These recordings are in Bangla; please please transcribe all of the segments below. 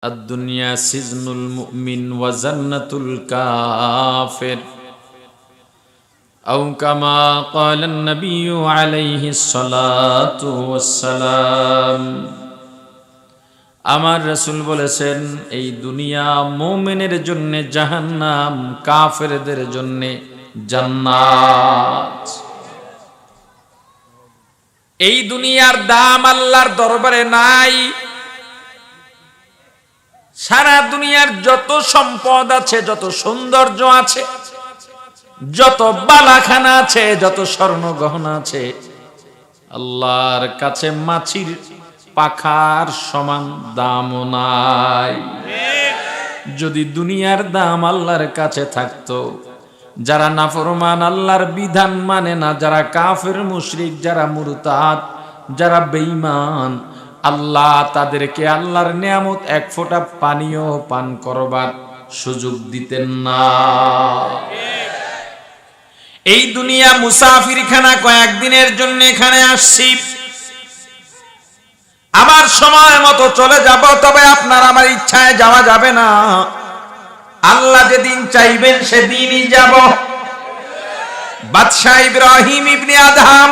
الدنيا سجن المؤمن وجنة الكافر أو كما قال النبي عليه الصلاة والسلام আমার রাসূল বলেছেন এই দুনিয়া মুমিনের জন্য জাহান্নাম, কাফেরদের জন্য জান্নাত। এই দুনিয়ার দাম আল্লাহর দরবারে নাই। সারা দুনিয়ার যত সম্পদ আছে, যত সৌন্দর্য আছে, যত বালাখানা আছে, যত স্বর্ণ গহনা আছে, আল্লাহর কাছে মাছির পাখার সমান দামও নাই। যদি দুনিয়ার দাম আল্লাহর কাছে থাকতো, যারা নাফরমান, আল্লাহর বিধান মানে না, যারা কাফের মুশরিক, যারা মুরতাদ, যারা বেঈমান, আল্লাহ তাদেরকে আল্লাহর নিয়ামত এক ফোঁটা পানিও পান করবার সুযোগ দিতেন না। এই দুনিয়া মুসাফিরখানা, কয়েকদিনের জন্য এখানে আসছি, আমার সময় মতো চলে যাব, তবে আপনার আমার ইচ্ছায় যাওয়া যাবে না। আল্লাহ যেদিন চাইবেন সেদিনই যাব। বাদশাহ ইব্রাহিম ইবনে আদহাম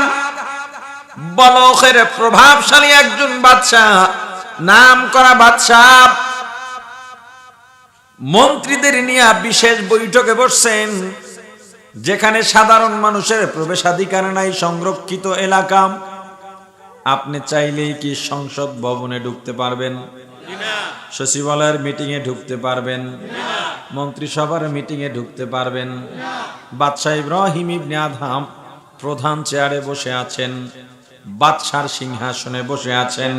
বলখের প্রভাবশালী একজন বাদশাহ, নাম করা বাদশাহ, মন্ত্রীদের নিয়ে বিশেষ বৈঠকে বসছেন, যেখানে সাধারণ মানুষের প্রবেশাধিকার নাই, সংরক্ষিত এলাকা। আপনি চাইলেই কি সংসদ ভবনে ঢুকতে পারবেন? সচিবালয়ের মিটিং এ ঢুকতে পারবেন? মন্ত্রিসভার মিটিং এ ঢুকতে পারবেন? বাদশাহ ইব্রাহিম ইবনে আদহাম প্রধান চেয়ারে বসে আছেন, বাদশার সিংহাসনে বসে আছেন,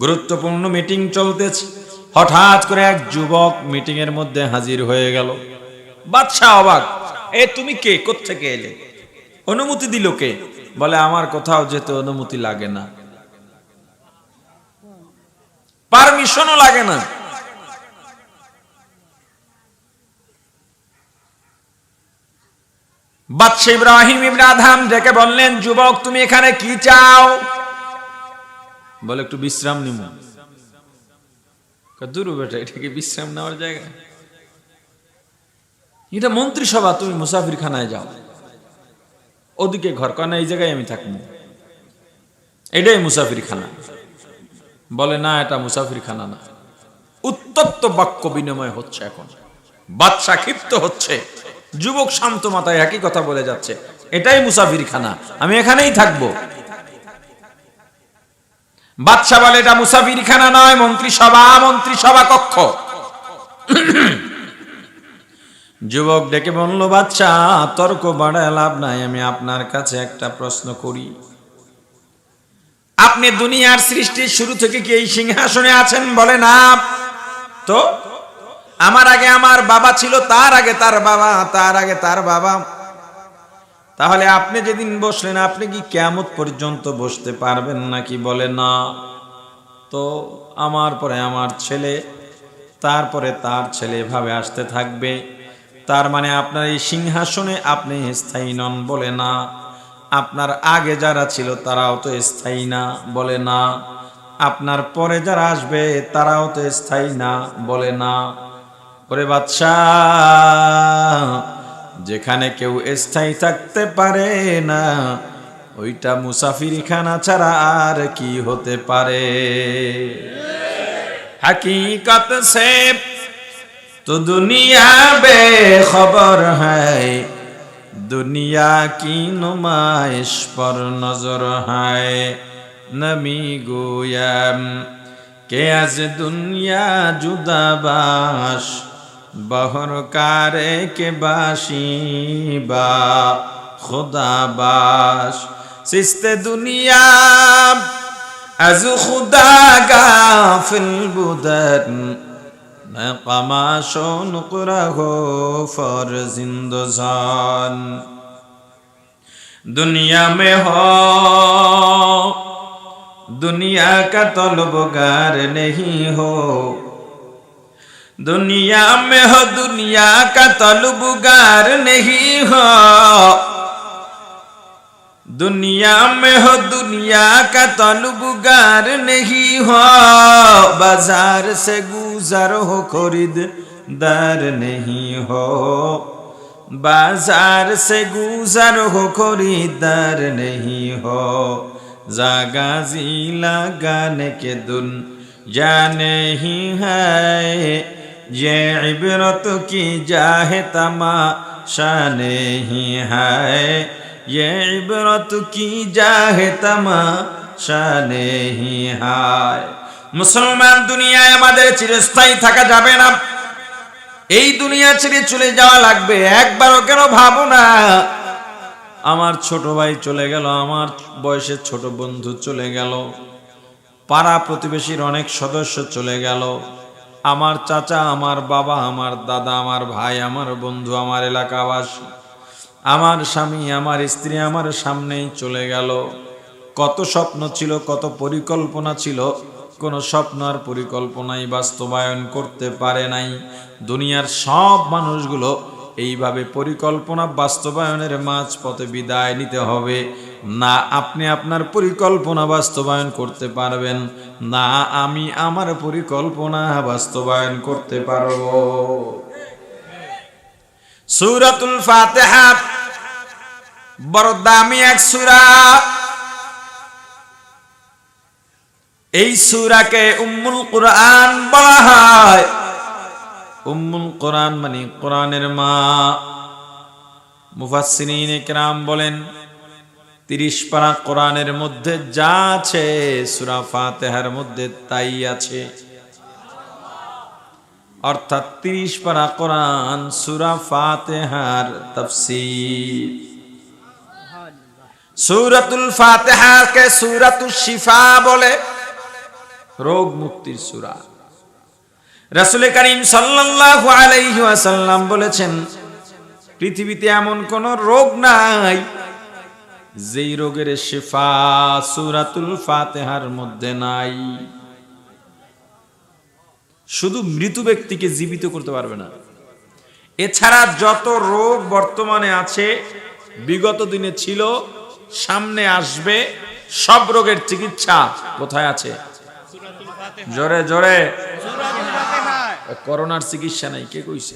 গুরুত্বপূর্ণ মিটিং চলতেছে। হঠাৎ করে এক যুবক মিটিং এর মধ্যে হাজির হয়ে গেল। বাদশাহ অবাক, এ তুমি কে, কোত্থেকে এলে, অনুমতি দিল কে? বলে আমার কোথাও যেতে অনুমতি লাগে না, পারমিশনও লাগে না। বাদশা ইব্রাহিম ইবনে আদহাম ডেকে বললেন, যুবক তুমি এখানে কি চাও? বলে একটু বিশ্রাম নিব। দূর বেটা, এটা কি বিশ্রাম নেওয়ার জায়গা? এটা মন্ত্রিসভা, তুমি মুসাফিরখানায় যাও, ওদিকে ঘর, কয় না এই জায়গায় আমি থাকবো, এটাই মুসাফিরখানা। বলে না, এটা মুসাফিরখানা না। উত্তপ্ত বাক্য বিনিময় হচ্ছে এখন, বাদশা ক্ষিপ্ত হচ্ছে, যুবক শান্ত মাথায় একই কথা বলে যাচ্ছে, এটাই মুসাফিরখানা, আমি এখানেই থাকবো। বাদশা বলে এটা মুসাফিরখানা নয়, মন্ত্রিসভা, মন্ত্রিসভা কক্ষ। যুবক ডেকে বলল, বাদশা তর্ক বাড়ায় লাভ নাই, আমি আপনার কাছে একটা প্রশ্ন করি। আপনি দুনিয়ার সৃষ্টির শুরু থেকে কি এই সিংহাসনে আছেন? বলে না। তো আমার আগে আমার বাবা ছিল, তার আগে তার বাবা, তার আগে তার বাবা। তাহলে আপনি যেদিন বসলেন, আপনি কি কিয়ামত পর্যন্ত বসতে পারবেন নাকি? বলে না। তো আমার পরে আমার ছেলে, তারপরে তার ছেলে, এভাবে আসতে থাকবে। তার মানে আপনার এই সিংহাসনে আপনি স্থায়ী নন? বলে না। আপনার আগে যারা ছিল তারাও তো স্থায়ী না? বলে না। আপনার পরে যারা আসবে তারাও তো স্থায়ী না? বলে না। ওরে বাদশাহ, যেখানে কেউ স্থায়ী থাকতে পারে না, ওইটা মুসাফিরখানা ছাড়া আর কি হতে পারে? हकीकत से तो दुनिया बेखबर है, दुनिया की नुमाइश पर नजर है। नमी गोयम के आज दुनिया जुदा बाश, बहर कारे के बाशी बा खुदा बाश। सिस्ते दुनिया از خدا غافل بودن، نقماشو نقره فر زندزان। दुनिया में हो दुनिया का तलबगार नहीं हो, दुनिया में हो दुनिया का तलबगार नहीं हो। दुनिया में हो दुनिया का तलबगार नहीं हो, बाजार से गुजर हो खरीददार नहीं हो, बाजार से गुजर हो खरीददार नहीं हो, जागा जी लगाने के दुनिया नहीं है, ये इबरत की जाहे तमाशा नहीं है, ये इबरत की जाहे तमाशा नहीं है। मुसलमान दुनियाয় আমাদের চিরস্থায়ী থাকা যাবে না, এই দুনিয়া ছেড়ে চলে যাওয়া লাগবে। একবারও কেন ভাবো না আমার ছোট ভাই চলে গেল, আমার বয়সের ছোট বন্ধু চলে গেল, পাড়া প্রতিবেশীর অনেক সদস্য চলে গেল, আমার চাচা, আমার বাবা, আমার দাদা, আমার ভাই, আমার বন্ধু, আমার এলাকাবাসী, আমার স্বামী, আমার স্ত্রী আমার সামনেই চলে গেল। কত স্বপ্ন ছিল, কত পরিকল্পনা ছিল, কোনো স্বপ্ন আর পরিকল্পনাই বাস্তবায়ন করতে পারে নাই। দুনিয়ার সব মানুষগুলো এইভাবে পরিকল্পনা বাস্তবায়নের মাঝপথে বিদায় নিতে হবে। না আপনি আপনার পরিকল্পনা বাস্তবায়ন করতে পারবেন, না আমি আমার পরিকল্পনা বাস্তবায়ন করতে পারব। সূরাতুল ফাতিহা বড় দামি এক সূরা। এই সূরাকে উম্মুল কুরআন বলা হয়। উম্মুল কুরআন মানে কোরআনের মা। মুফাসসিরিন ইকরাম বলেন 30 পারা কোরআনের মধ্যে যা আছে সূরা ফাতিহার মধ্যে তাই আছে। অর্থাৎ 30 পারা কোরআন সূরা ফাতিহার তাফসীর। সূরাতুল ফাতিহাকে সূরাতুশ শিফা বলে, রোগ মুক্তির সূরা। রাসূল করিম সাল্লাল্লাহু আলাইহি ওয়াসাল্লাম বলেছেন পৃথিবীতে এমন কোন রোগ নাই যেই রোগের শিফা সূরাতুল ফাতিহার মধ্যে নাই। শুধু মৃত ব্যক্তিকে জীবিত করতে পারবে না, এছাড়া যত রোগ বর্তমানে আছে, বিগত দিনে ছিল, সামনে আসবে, সব রোগের চিকিৎসা কোথায় আছে? জোরে জোরে। করোনার চিকিৎসা নাই, কে কইছে?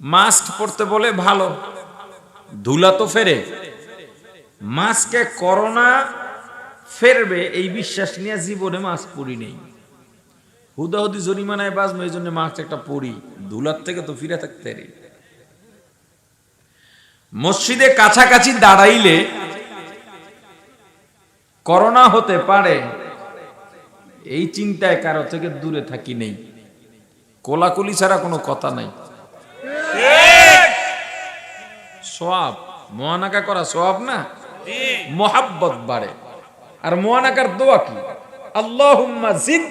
মাস্ক পরতে বলে ভালো, ধুলা তো ফেরে, মাস্কে করোনা ফেরবে এই বিশ্বাস নিয়ে জীবনে মাস্ক পরি নেই। হুদাহুদি জরিমানায় বাজবে, এই জন্য মাস্ক একটা পরি, ধুলার থেকে তো ফিরে থাকতে পারি। মসজিদে কাছাকাছি দাঁড়াইলে করোনা হতে পারে, এই চিন্তায় কারো থেকে দূরে থাকি নেই। কোলাকুলি ছাড়া কোনো কথা নাই। সওয়াব, মুআনাকা করা সওয়াব না, মোহাব্বত বাড়ে। আর মুআনাকার দোয়া কি? আল্লাহুম্মা জিদ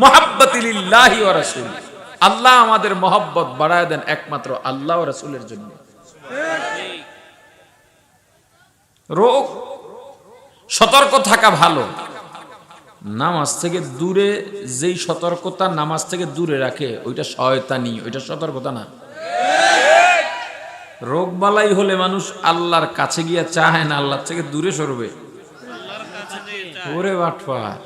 মুহাব্বতি লিল্লাহি ওয়া রাসূলি। আল্লাহ আমাদের মোহাব্বত বাড়ায় দেন একমাত্র আল্লাহ ও রাসূলের জন্য। রোগ সতর্ক থাকা ভালো। নামাজ থেকে দূরে যেই সতর্কতা নামাজ থেকে দূরে রাখে ওইটা শয়তানি, ওইটা সতর্কতা না। রোগ বালাই হলে মানুষ আল্লাহর কাছে গিয়া চায় না, আল্লাহর থেকে দূরে সরবে। ওরে বাটপার,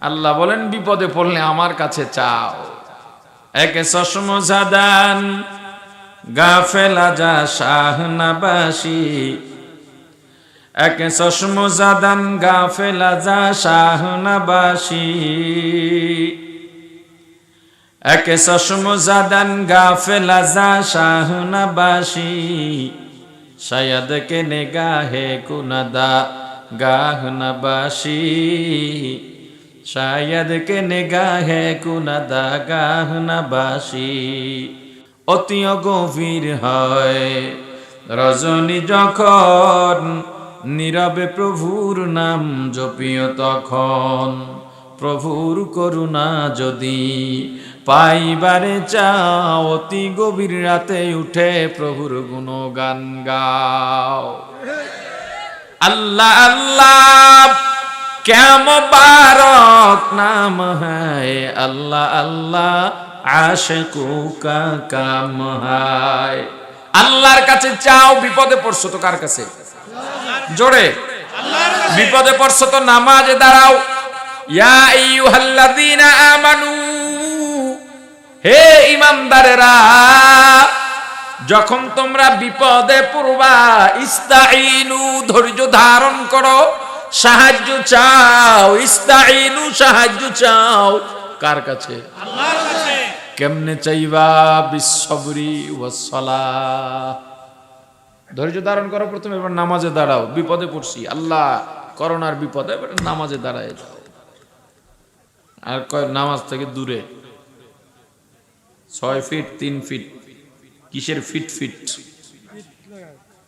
আল্লাহ বলেন বিপদে পড়লে আমার কাছে চাও। একে চশম জাদান গাফেলা যা শাহনাবাসী, একে চশম জাদান গাফেলা যা শাহনাবাসী, একে চশম জাদান গাফেলা যা শাহনাবাসী, শায়দ কে নেগাহে কুনাদা গাহনাবাসী, শায়দ কে নেগাহে কুনাদা গাহনাবাসী। অতি গভীর হয় রজনী যখন, নীরবে প্রভুর নাম জপিও তখন, প্রভুর করুণা যদি পাইবারে চাও, অতি গভীর রাতে উঠে প্রভুর গুণগান গাও। আল্লাহ আল্লাহ क्या मुबारक नाम है, अल्लाह अल्लाह आशिकों का काम है। আল্লাহর কাছে চাও। বিপদে পড়ছো তো কার কাছে? জোরে, বিপদে পড়ছো তো নামাজে দাঁড়াও। ইয়া আইয়ুহাল্লাযীনা আমানু, হে ঈমানদারেরা, যখন তোমরা বিপদে পড়বা ইস্তাঈনু, ধৈর্য ধারণ করো, সাহায্য চাও। ইস্তাঈনু, সাহায্য চাও কার কাছে? আল্লাহর কাছে। কেমনে চাইবা? বিসসবরি ওয়াস সালাহ, ধৈর্য ধারণ করো প্রথমে, এবার নামাজে দাঁড়াও। বিপদে পড়ছি, আল্লাহ করোনার বিপদে, এবার নামাজে দাঁড়ায় যাও। আর কয় নামাজ থেকে দূরে 6 ফিট 3 ফিট, কিসের ফিট ফিট,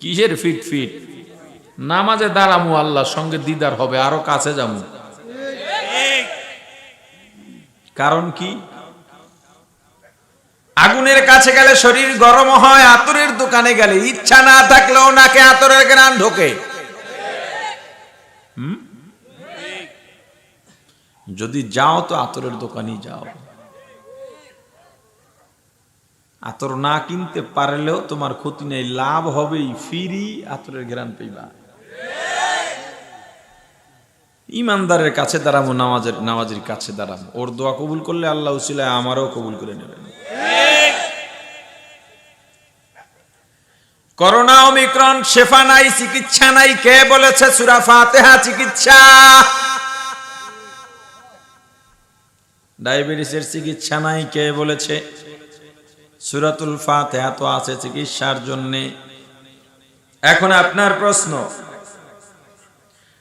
কিসের ফিট ফিট? নামাজে দাঁড়ামু, আল্লাহর সঙ্গে দিদার হবে, আরো কাছে যাবো। কারণ কি? আগুনের কাছে গেলে শরীর গরম হয়, আতরের দোকানে গেলে ইচ্ছা না থাকলেও নাকে আতরের ঘ্রাণ ঢোকে। যদি যাও তো আতরের দোকানে যাও। আতর না কিনতে পারলেও তোমার ক্ষতি নেই, লাভ হবেই, ফ্রি আতরের ঘ্রাণ পেইবা। ইমানদারের কাছে দাঁড়াবো, নামাজের কাছে দাঁড়াবো। ওর দোয়া কবুল করলে আল্লাহ উসিলায় আমারও কবুল করে নেবেন। করোনা ওমিক্রন, শেফা নাই, চিকিৎসা নাই। কে বলেছে? সূরা ফাতিহা চিকিৎসা। ডায়াবেটিসের চিকিৎসা নাই, কে বলেছে? সূরাতুল ফাতিহা তো আছে চিকিৎসার জন্য। এখন আপনার প্রশ্ন,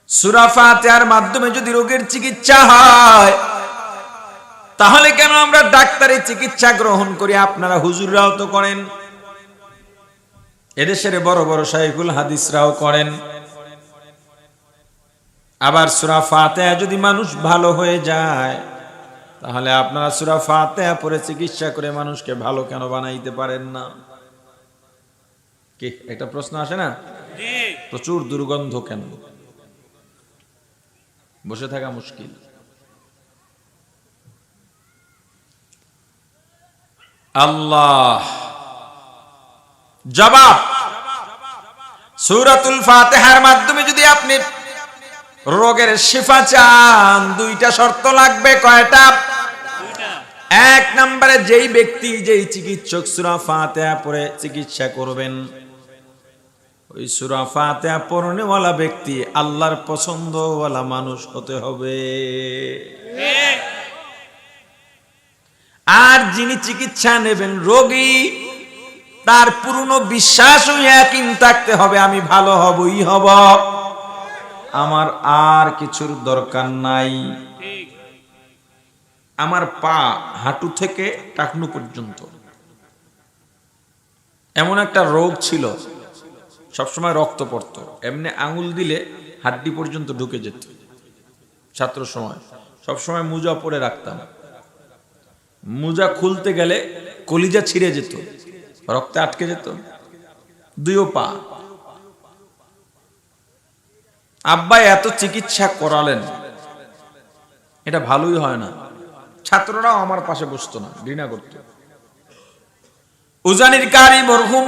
সূরা ফাতিহার মাধ্যমে যদি রোগের চিকিৎসা হয়, তাহলে কেন আমরা ডাক্তারি চিকিৎসা গ্রহণ করি? আপনারা হুজুররাও তো করেন, এদেশের বড় বড় শাইখুল হাদিসরাও করেন। আবার সূরা ফাতিহা যদি মানুষ ভালো হয়ে যায়, তাহলে আপনারা সূরা ফাতিহা পড়ে চিকিৎসা করে মানুষকে ভালো কেন বানাইতে পারেন না? কি একটা প্রশ্ন আসে না? প্রচুর দুর্গন্ধ কেন? বসে থাকা মুশকিল। আল্লাহ জবাব, সূরাতুল ফাতিহার মাধ্যমে যদি আপনি রোগের শিফা চান, দুইটা শর্ত লাগবে। কয়টা? এক নম্বরে, যেই ব্যক্তি, যেই চিকিৎসক সূরা ফাতিহা পড়ে চিকিৎসা করবেন, ওই সূরা ফাতিহা পড়নেওয়ালা ব্যক্তি আল্লাহর পছন্দওয়ালা মানুষ হতে হবে। আর যিনি চিকিৎসা নেবেন, রোগী, তার পূর্ণ বিশ্বাস ও ইয়াকিন থাকতে হবে, আমি ভালো হবই হব, আমার আর কিছুর দরকার নাই। আমার পা হাঁটু থেকে টাকনু পর্যন্ত এমন একটা রোগ ছিল, সবসময় রক্ত পড়তো, এমনি আঙুল দিলে হাড্ডি পর্যন্ত ঢুকে যেত। ছাত্র সময় সবসময় মোজা পরে রাখতাম, মোজা খুলতে গেলে কলিজা ছিঁড়ে যেত, রক্তে আটকে যেত, দুইও পা। আব্বা এত চিকিৎসা করালেন, এটা ভালোই হয় না। ছাত্ররাও আমার পাশে বসতো না, ঘৃণা করত। উজানির কারি মরহুম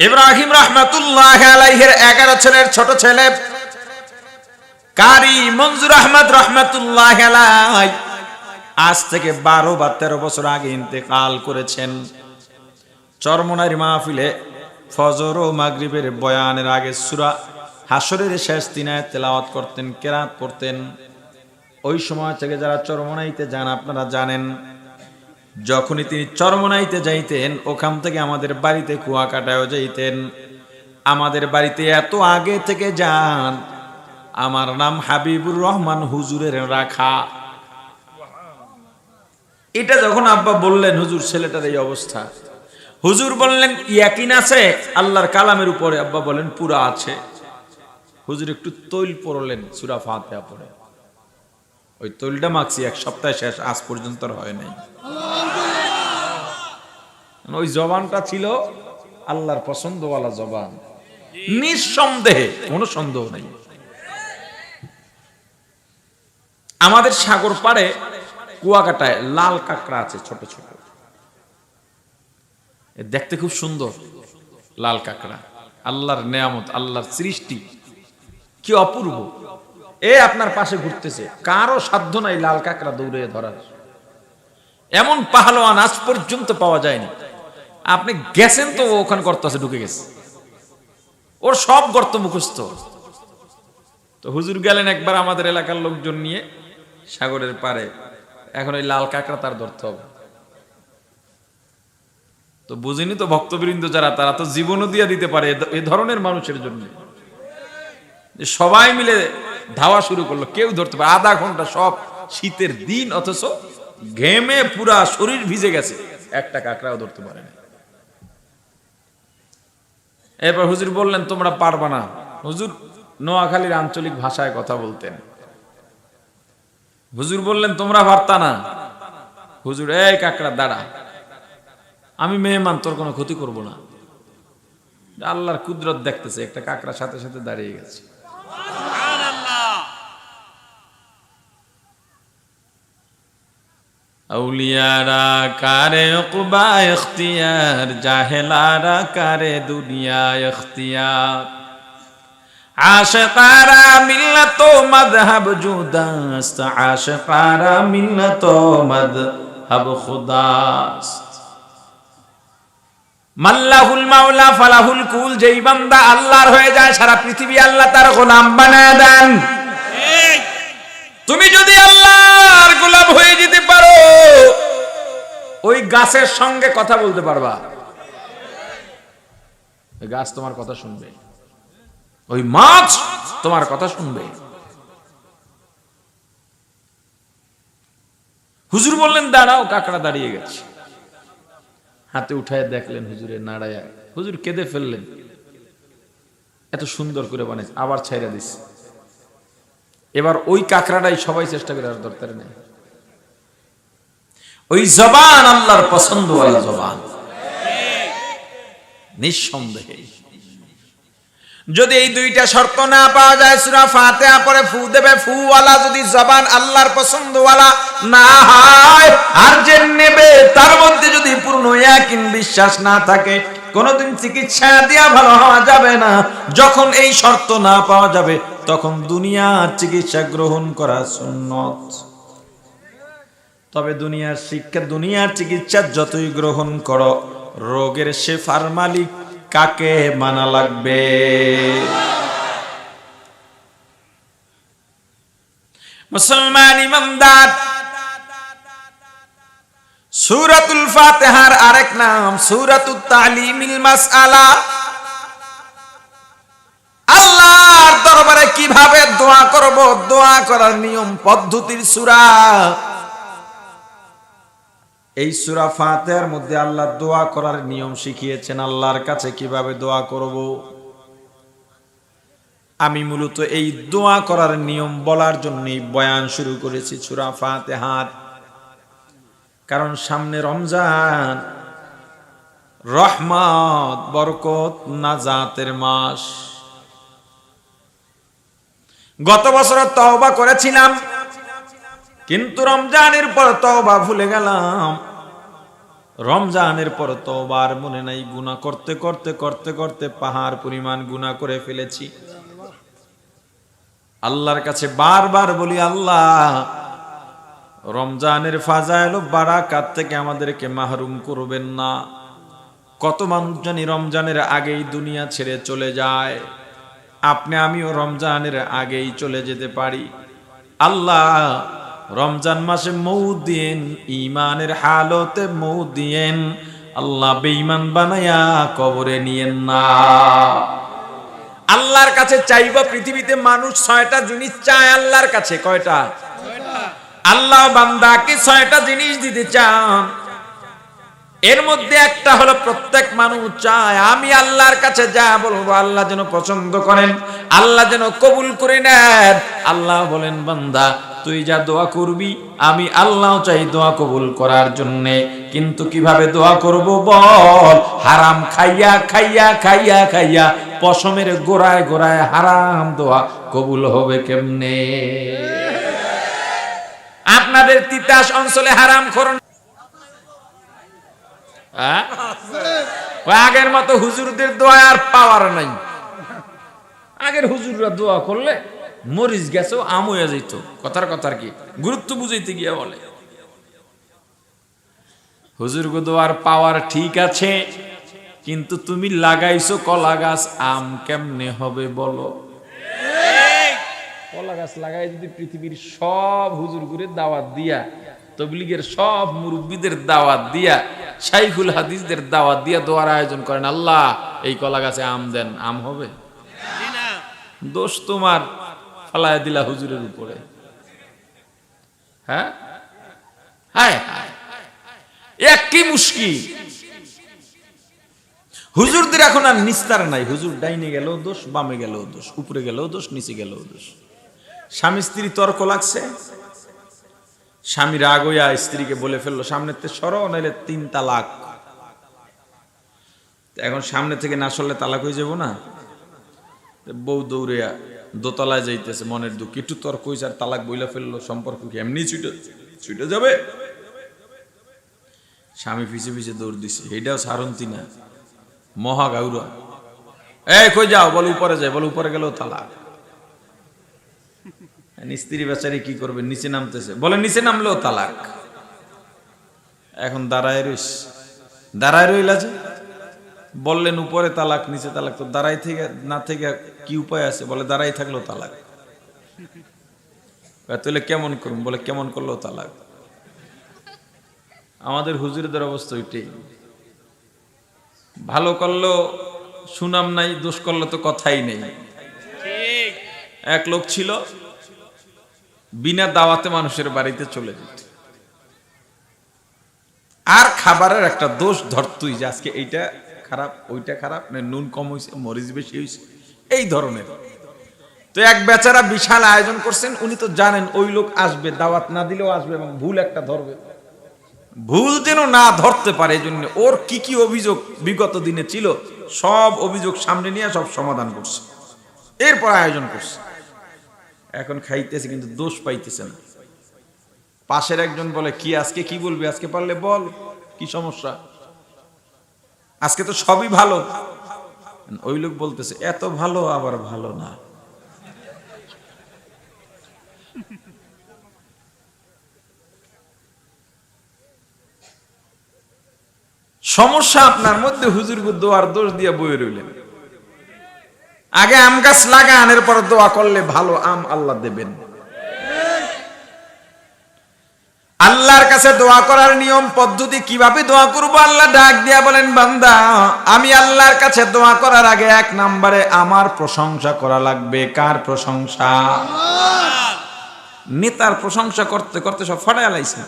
ইব্রাহিম রাহমাতুল্লাহ আলাইহির 11 ছেলের ছোট ছেলে কারি মনজুর আহমদ রাহমাতুল্লাহ আলাইহি আজ থেকে 12 বা 13 বছর আগে ইন্তেকাল করেছেন। চরমনাইর মাহফিলে ফজর ও মাগরিবের বয়ানের আগে সূরা হাশরের শেষ 3 আয়াত তেলাওয়াত করতেন, কেরাত পড়তেন। ওই সময় থেকে যারা চরমনাইতে যান আপনারা জানেন, যখনই তিনি চরমনাইতে যাইতেন, ওখান থেকে আমাদের বাড়িতে কুয়াকাটায়ও যাইতেন। আমাদের বাড়িতে এত আগে থেকে যান, আমার নাম হাবিবুর রহমান হুজুরের রাখা। এটা যখন আব্বা বললেন, হুজুর ছেলেটার এই অবস্থা, হুজুর বললেন ইয়াকিন আছে আল্লাহর কালামের উপরে? আব্বা বলেন পুরা আছে। হুজুর একটু তৈল পড়লেন সূরা ফাতিহা পড়ে, ওই তৈলটা মাখছি, 1 সপ্তাহ শেষ, আজ পর্যন্ত আর হয় নাই। ওই জবানটা ছিল আল্লাহর পছন্দওয়ালা জবান, নিঃসন্দেহে, কোনো সন্দেহ নাই। আমাদের সাগর পাড়ে কুয়াকাটায় লাল কাঁকড়া আছে, ছোট ছোট, দেখতে খুব সুন্দর। লাল কাঁকড়া আল্লাহর নেয়ামত, আল্লাহর সৃষ্টি, কি অপূর্ব। আপনার পাশে ঘুরতেছে, কারো সাধ্য নাই লাল কাঁকড়া দৌড়ে ধরার। এমন পাহলোয়ান আজ পর্যন্ত পাওয়া যায়নি। আপনি গেছেন তো ওখানে গর্ত আছে, ঢুকে গেছে, ওর সব গর্ত মুখস্থ। তো হুজুর গেলেন একবার আমাদের এলাকার লোকজন নিয়ে সাগরের পারে, এখন ওই লাল কাঁকড়া তার ধরতে হবে। তো বুঝিনি তো ভক্তবৃন্দ যারা, তারা তো জীবনও দিয়ে দিতে পারে এ ধরনের মানুষের জন্য। সবাই মিলে ধাওয়া শুরু করলো, কেউ ধরতে পারে, আধা ঘন্টা, সব শীতের দিন, অথচ ঘেমে পুরা শরীর ভিজে গেছে, একটা কাঁকড়াও ধরতে পারে না। এরপর হুজুর বললেন তোমরা পারবা না। হুজুর নোয়াখালীর আঞ্চলিক ভাষায় কথা বলতেন। হুজুর বললেন তোমরা পারতা না। হুজুর এই কাঁকড়া দাঁড়া, আমি মেহমান, তোর কোনো ক্ষতি করব না। আল্লাহর কুদরত দেখতেছে, একটা কাঁকড়া সাথে সাথে দাঁড়িয়ে গেছে। আউলিয়ারা কারে উকবা ইখতিয়ার, জাহেলারা কারে দুনিয়া ইখতিয়ার। আশিকারা মিল্লাত ও মাযহাব জুদাস, আশিকারা মিল্লাত ও মাযহাব খুদাস। মাল্লাহুল মাওলা ফালাহুল কুল, যেই বান্দা আল্লাহর হয়ে যায় সারা পৃথিবী আল্লাহ তার গোলাম বানায় দেন। তুমি যদি আল্লাহর গোলাম হয়ে যেতে পারো, ওই গাছের সঙ্গে কথা বলতে পারবা, ওই গাছ তোমার কথা শুনবে, ওই মাছ তোমার কথা শুনবে। হুজুর বললেন দাঁড়াও, কাঁকড়া দাঁড়িয়ে গেছে। হাতে উঠায় দেখলেন হুজুরের নাড়ায়া, হুজুর কেঁদে ফেললেন, এত সুন্দর করে বানাইছে, আবার ছাইরা দিচ্ছে। এবার ওই কাঁকড়াটাই সবাই চেষ্টা করে, আর ধরতে নেই। ওই জবান আল্লাহর পছন্দ ওয়ালা জবান, নিঃসন্দেহে। যদি এই দুইটা শর্ত না পাওয়া যায়, সূরা ফাতিহা পড়ে ফু দেবে, ফু ওয়ালা যদি জবান আল্লাহর পছন্দ ওয়ালা না হয়, আর যে নেবে তার মধ্যে যদি পূর্ণ ইয়াকিন বিশ্বাস না থাকে, কোনদিন চিকিৎসা দিয়া ভালো হওয়া যাবে না। যখন এই শর্ত না পাওয়া যাবে, তখন দুনিয়ার চিকিৎসা গ্রহণ করা সুন্নত। তবে দুনিয়ার শিক্ষা, দুনিয়ার চিকিৎসা যতই গ্রহণ করো, রোগের শেফার মালিক কাকে মানা লাগবে? মুসলমান ইমানদার, সূরাতুল ফাতিহার আরেক নাম সূরাতুত তালিমিল মাসআলা। আল্লাহর দরবারে কিভাবে দোয়া করব, দোয়া করার নিয়ম পদ্ধতির সূরা। এই সূরা ফাতিহার মধ্যে আল্লাহ দোয়া করার নিয়ম শিখিয়েছেন, আল্লাহর কাছে কিভাবে দোয়া করব। আমি মূলত এই দোয়া করার নিয়ম বলার জন্যই বয়ান শুরু করেছি সূরা ফাতিহার। কারণ সামনে রমজান, রহমত, বরকত, নাজাতের মাস। গত বছর তওবা করেছিলাম, কিন্তু রমজানের পর তওবা ভুলে গেলাম। রমজানের পর তওবার মনে নাই, গুনাহ করতে করতে করতে করতে পাহাড় পরিমাণ গুনাহ করে ফেলেছি। আল্লাহর কাছে বারবার বলি, আল্লাহ রমজানের ফাজাইল ও বারাকাত থেকে আমাদেরকে মাহরুম করবেন না। কত মানুষ জানি রমজানের আগেই দুনিয়া ছেড়ে চলে যায়, আপনি আমিও রমজানের আগেই চলে যেতে পারি। আল্লাহ রমজান মাসে মৌত দিয়েন, ইমানের হালতে মৌত দিয়েন। আল্লাহ বেঈমান বানায়া কবরে নিয়েন না। আল্লাহর কাছে চাইবা, পৃথিবীতে মানুষ 6টা জিনিস চায় আল্লাহর কাছে। কয়টা? আল্লাহ বান্দাকে 6টা জিনিস দিতে চান। এর মধ্যে একটা হলো প্রত্যেক মানুষ চায়, আমি আল্লাহর কাছে যা বলবো আল্লাহ যেন পছন্দ করেন, আল্লাহ যেন কবুল করে নেন। আল্লাহ বলেন, বান্দা তুই যা দোয়া করবি আমি আল্লাহ চাই দোয়া কবুল করার জন্য। কিন্তু কিভাবে দোয়া করব বল? হারাম খাইয়া খাইয়া খাইয়া খাইয়া পশমের গোড়ায় গোড়ায় হারাম দোয়া কবুল হবে কেমনে? আপনাদের তিতাস অঞ্চলে হারাম খোর আগের মতো হুজুরদের দোয়া আর পাওয়ার নাই। আগের হুজুররা দোয়া করলে মরিচ গেছেও আম হয়ে যেত। কথার কি গুরুত্ব বুঝাইতে গিয়া বলে। হুজুর গো দোয়ার পাওয়ার ঠিক আছে, কিন্তু তুমি লাগাইছো কলা গাছ, আম কেমনে হবে বলো? কলা গাছ লাগাই যদি পৃথিবীর সব হুজুর গুরে দাওয়াত দিয়া, তবলিগের সব মুরব্বীদের দাওয়াত দিয়া, শাইখুল হাদিসদের দাওয়াত দিয়া দোয়ার আয়োজন করেন, আল্লাহ এই কলা গাছে আম দেন, আম হবে? দোষ তোমার ফালায় দিলা হুজুরের উপরে। হ্যাঁ, হায় হায়, একই মুশকিল। হুজুরদের এখন আর নিস্তার নাই। হুজুর ডাইনে গেলেও দোষ, বামে গেলেও দোষ, উপরে গেলেও দোষ, নিচে গেলেও দোষ। স্বামী স্ত্রী তর্ক লাগছে, স্বামী রাগ হইয়া স্ত্রীকে বলে ফেললো সামনে থেকে সরো, নাইলে 3 তালাক। এখন সামনে থেকে না সরলে তালাক হয়ে যাবো না? বউ দৌড়িয়া দোতলায় যাইতেছে, মনের দুঃখ, একটু তর্ক হয়েছে আর তালাক বইলা ফেললো, সম্পর্ক কি এমনি ছুটে যাবে? স্বামী পিছে পিছে দৌড় দিছে, এইটাও সারন্তি না, মহা গাউরা। কই যাও? বলে উপরে যায়, বলে উপরে গেলেও তালাক। স্ত্রী বেচারি কি করবে, নিচে নামতেছে, বলে নিচে নামলেও তালাক। এখন দাঁড়ায় রইলা যে, বললেন উপরে তালাক নিচে তালাক, তো দাঁড়াই থেকে না থেকে কি উপায় আছে? বলে দাঁড়াই থাকলেও তালাক। তাহলে কেমন করুন? বলে কেমন করলেও তালাক। আমাদের হুজুরদের অবস্থা ওইটাই। ভালো করলো সুনাম নাই, দোষ করলো তো কথাই নেই। এক লোক ছিল বিনা দাওয়াতে মানুষের বাড়িতে চলে যেত, আর খাবারের একটা দোষ ধরতই যে আজকে এইটা খারাপ, ওইটা খারাপ, না নুন কম হয়েছে, মরিচ বেশি হয়েছে, এই ধরনের। তো এক বেচারা বিশাল আয়োজন করছেন, উনি তো জানেন ওই লোক আসবে, দাওয়াত না দিলেও আসবে এবং ভুল একটা ধরবে। ভুল যেন না ধরতে পারে এই জন্য ওর কি কি অভিযোগ বিগত দিনে ছিল সব অভিযোগ সামনে নিয়ে সব সমাধান করছে, এরপর আয়োজন করছে। এখন খাইতেছে কিন্তু দোষ পাইতেছে না। পাশের একজন বলে, কি আজকে কি বলবি? আজকে পারলে বল, কি সমস্যা? আজকে তো সবই ভালো। ওই লোক বলতেছে, এত ভালো আবার ভালো না। সমস্যা আপনার মধ্যে, হুজুর দোয়ার দোষ দিয়ে বয়ে রইলেন। আগে আম গাছ লাগান, এরপর দোয়া করলে ভালো আম আল্লাহ দেবেন। আল্লাহর কাছে দোয়া করার নিয়ম পদ্ধতি কিভাবে দোয়া করব? আল্লাহ ডাক দিয়া বলেন, বান্দা আমি আল্লাহর কাছে দোয়া করার আগে 1 নম্বরে আমার প্রশংসা করা লাগবে। কার প্রশংসা? নেতার প্রশংসা করতে করতে সব ফাটায় লাইছে।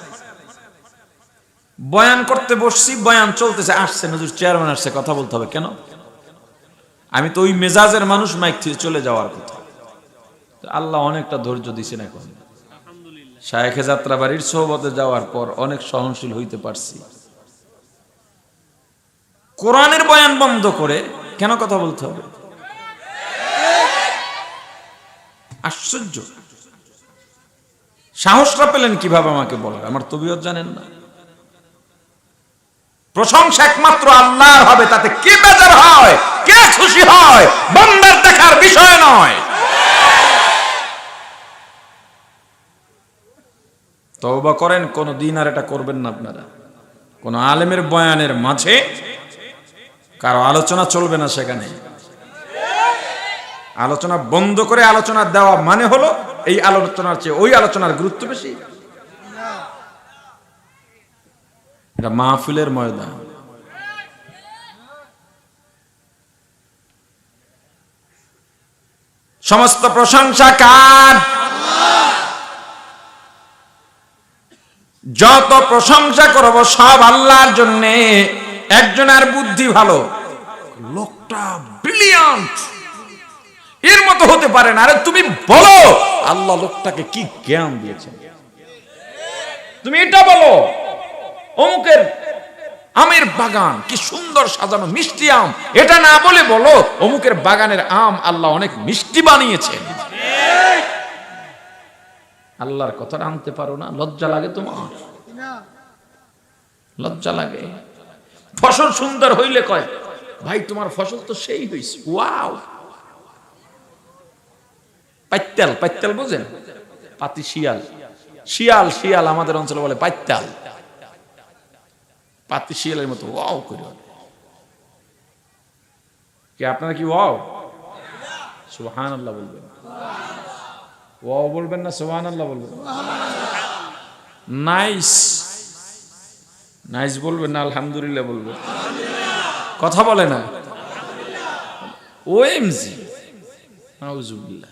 বয়ান করতে বসছি, বয়ান চলতেছে, আসছে হুজুর চেয়ারম্যান আসছে, কথা বলতে হবে। কেন? আমি তো ওই মেজাজের মানুষ, মাইক থেকে চলে যাওয়ার কথা। আল্লাহ অনেকটা ধৈর্য দিছেন। এখন শায়েখে যাত্রাবাড়ির সোহবতে যাওয়ার পর অনেক সহনশীল হইতে পারছি। কোরআনের বয়ান বন্ধ করে কেন কথা বলতে হবে? আশ্চর্য। সাহসটা পেলেন কিভাবে আমাকে বলার? আমার তবিয়ত জানেন না। প্রশংসা একমাত্র আল্লাহর হবে, তাতে কে বেজার হয়, কে খুশি হয়, বান্দার দেখার বিষয় নয়। তওবা করেন, কোন দিন আর এটা করবেন না আপনারা। কোন আলেমের বয়ানের মাঝে কারো আলোচনা চলবে না। সেখানে আলোচনা বন্ধ করে আলোচনা দেওয়া মানে হলো এই আলোচনার চেয়ে ওই আলোচনার গুরুত্ব বেশি। এটা মাহফিলের ময়দান। সমস্ত প্রশংসা কার? যত প্রশংসা করব সব আল্লাহর জন্য। একজনের বুদ্ধি ভালো, লোকটা ব্রিলিয়ান্ট, এর মতো হতে পারে না। আরে তুমি বলো আল্লাহ লোকটাকে কি জ্ঞান দিয়েছেন। তুমি এটা বলো অমুকের আমের বাগান কি সুন্দর সাজানো, মিষ্টি আম। এটা না বলে বলো অমুকের বাগানের আম আল্লাহ অনেক মিষ্টি বানিয়েছেন। আল্লাহর কথা আনতে পারো না? লজ্জা লাগে তোমার? লজ্জা লাগে? ফসল সুন্দর হইলে কয় ভাই তোমার ফসল তো সেই হয়েছে, ওয়াও। পাইত্যাল, পাইত্যাল বোঝেন? পাতি শিয়াল, শিয়াল শিয়াল আমাদের অঞ্চলে বলে পাইত্যাল, পাতি শিয়ালের মতো ওয়াও করে। কি আপনারা কি ওয়াও সুবহানাল্লাহ বলবেন? ওয়াও বলবেন না সুবহানাল্লাহ বলবেন? নাইস, নাইস বলবেন না আলহামদুলিল্লাহ বলবেন? কথা বলে না। ওএমজি, নাউজুবিল্লাহ।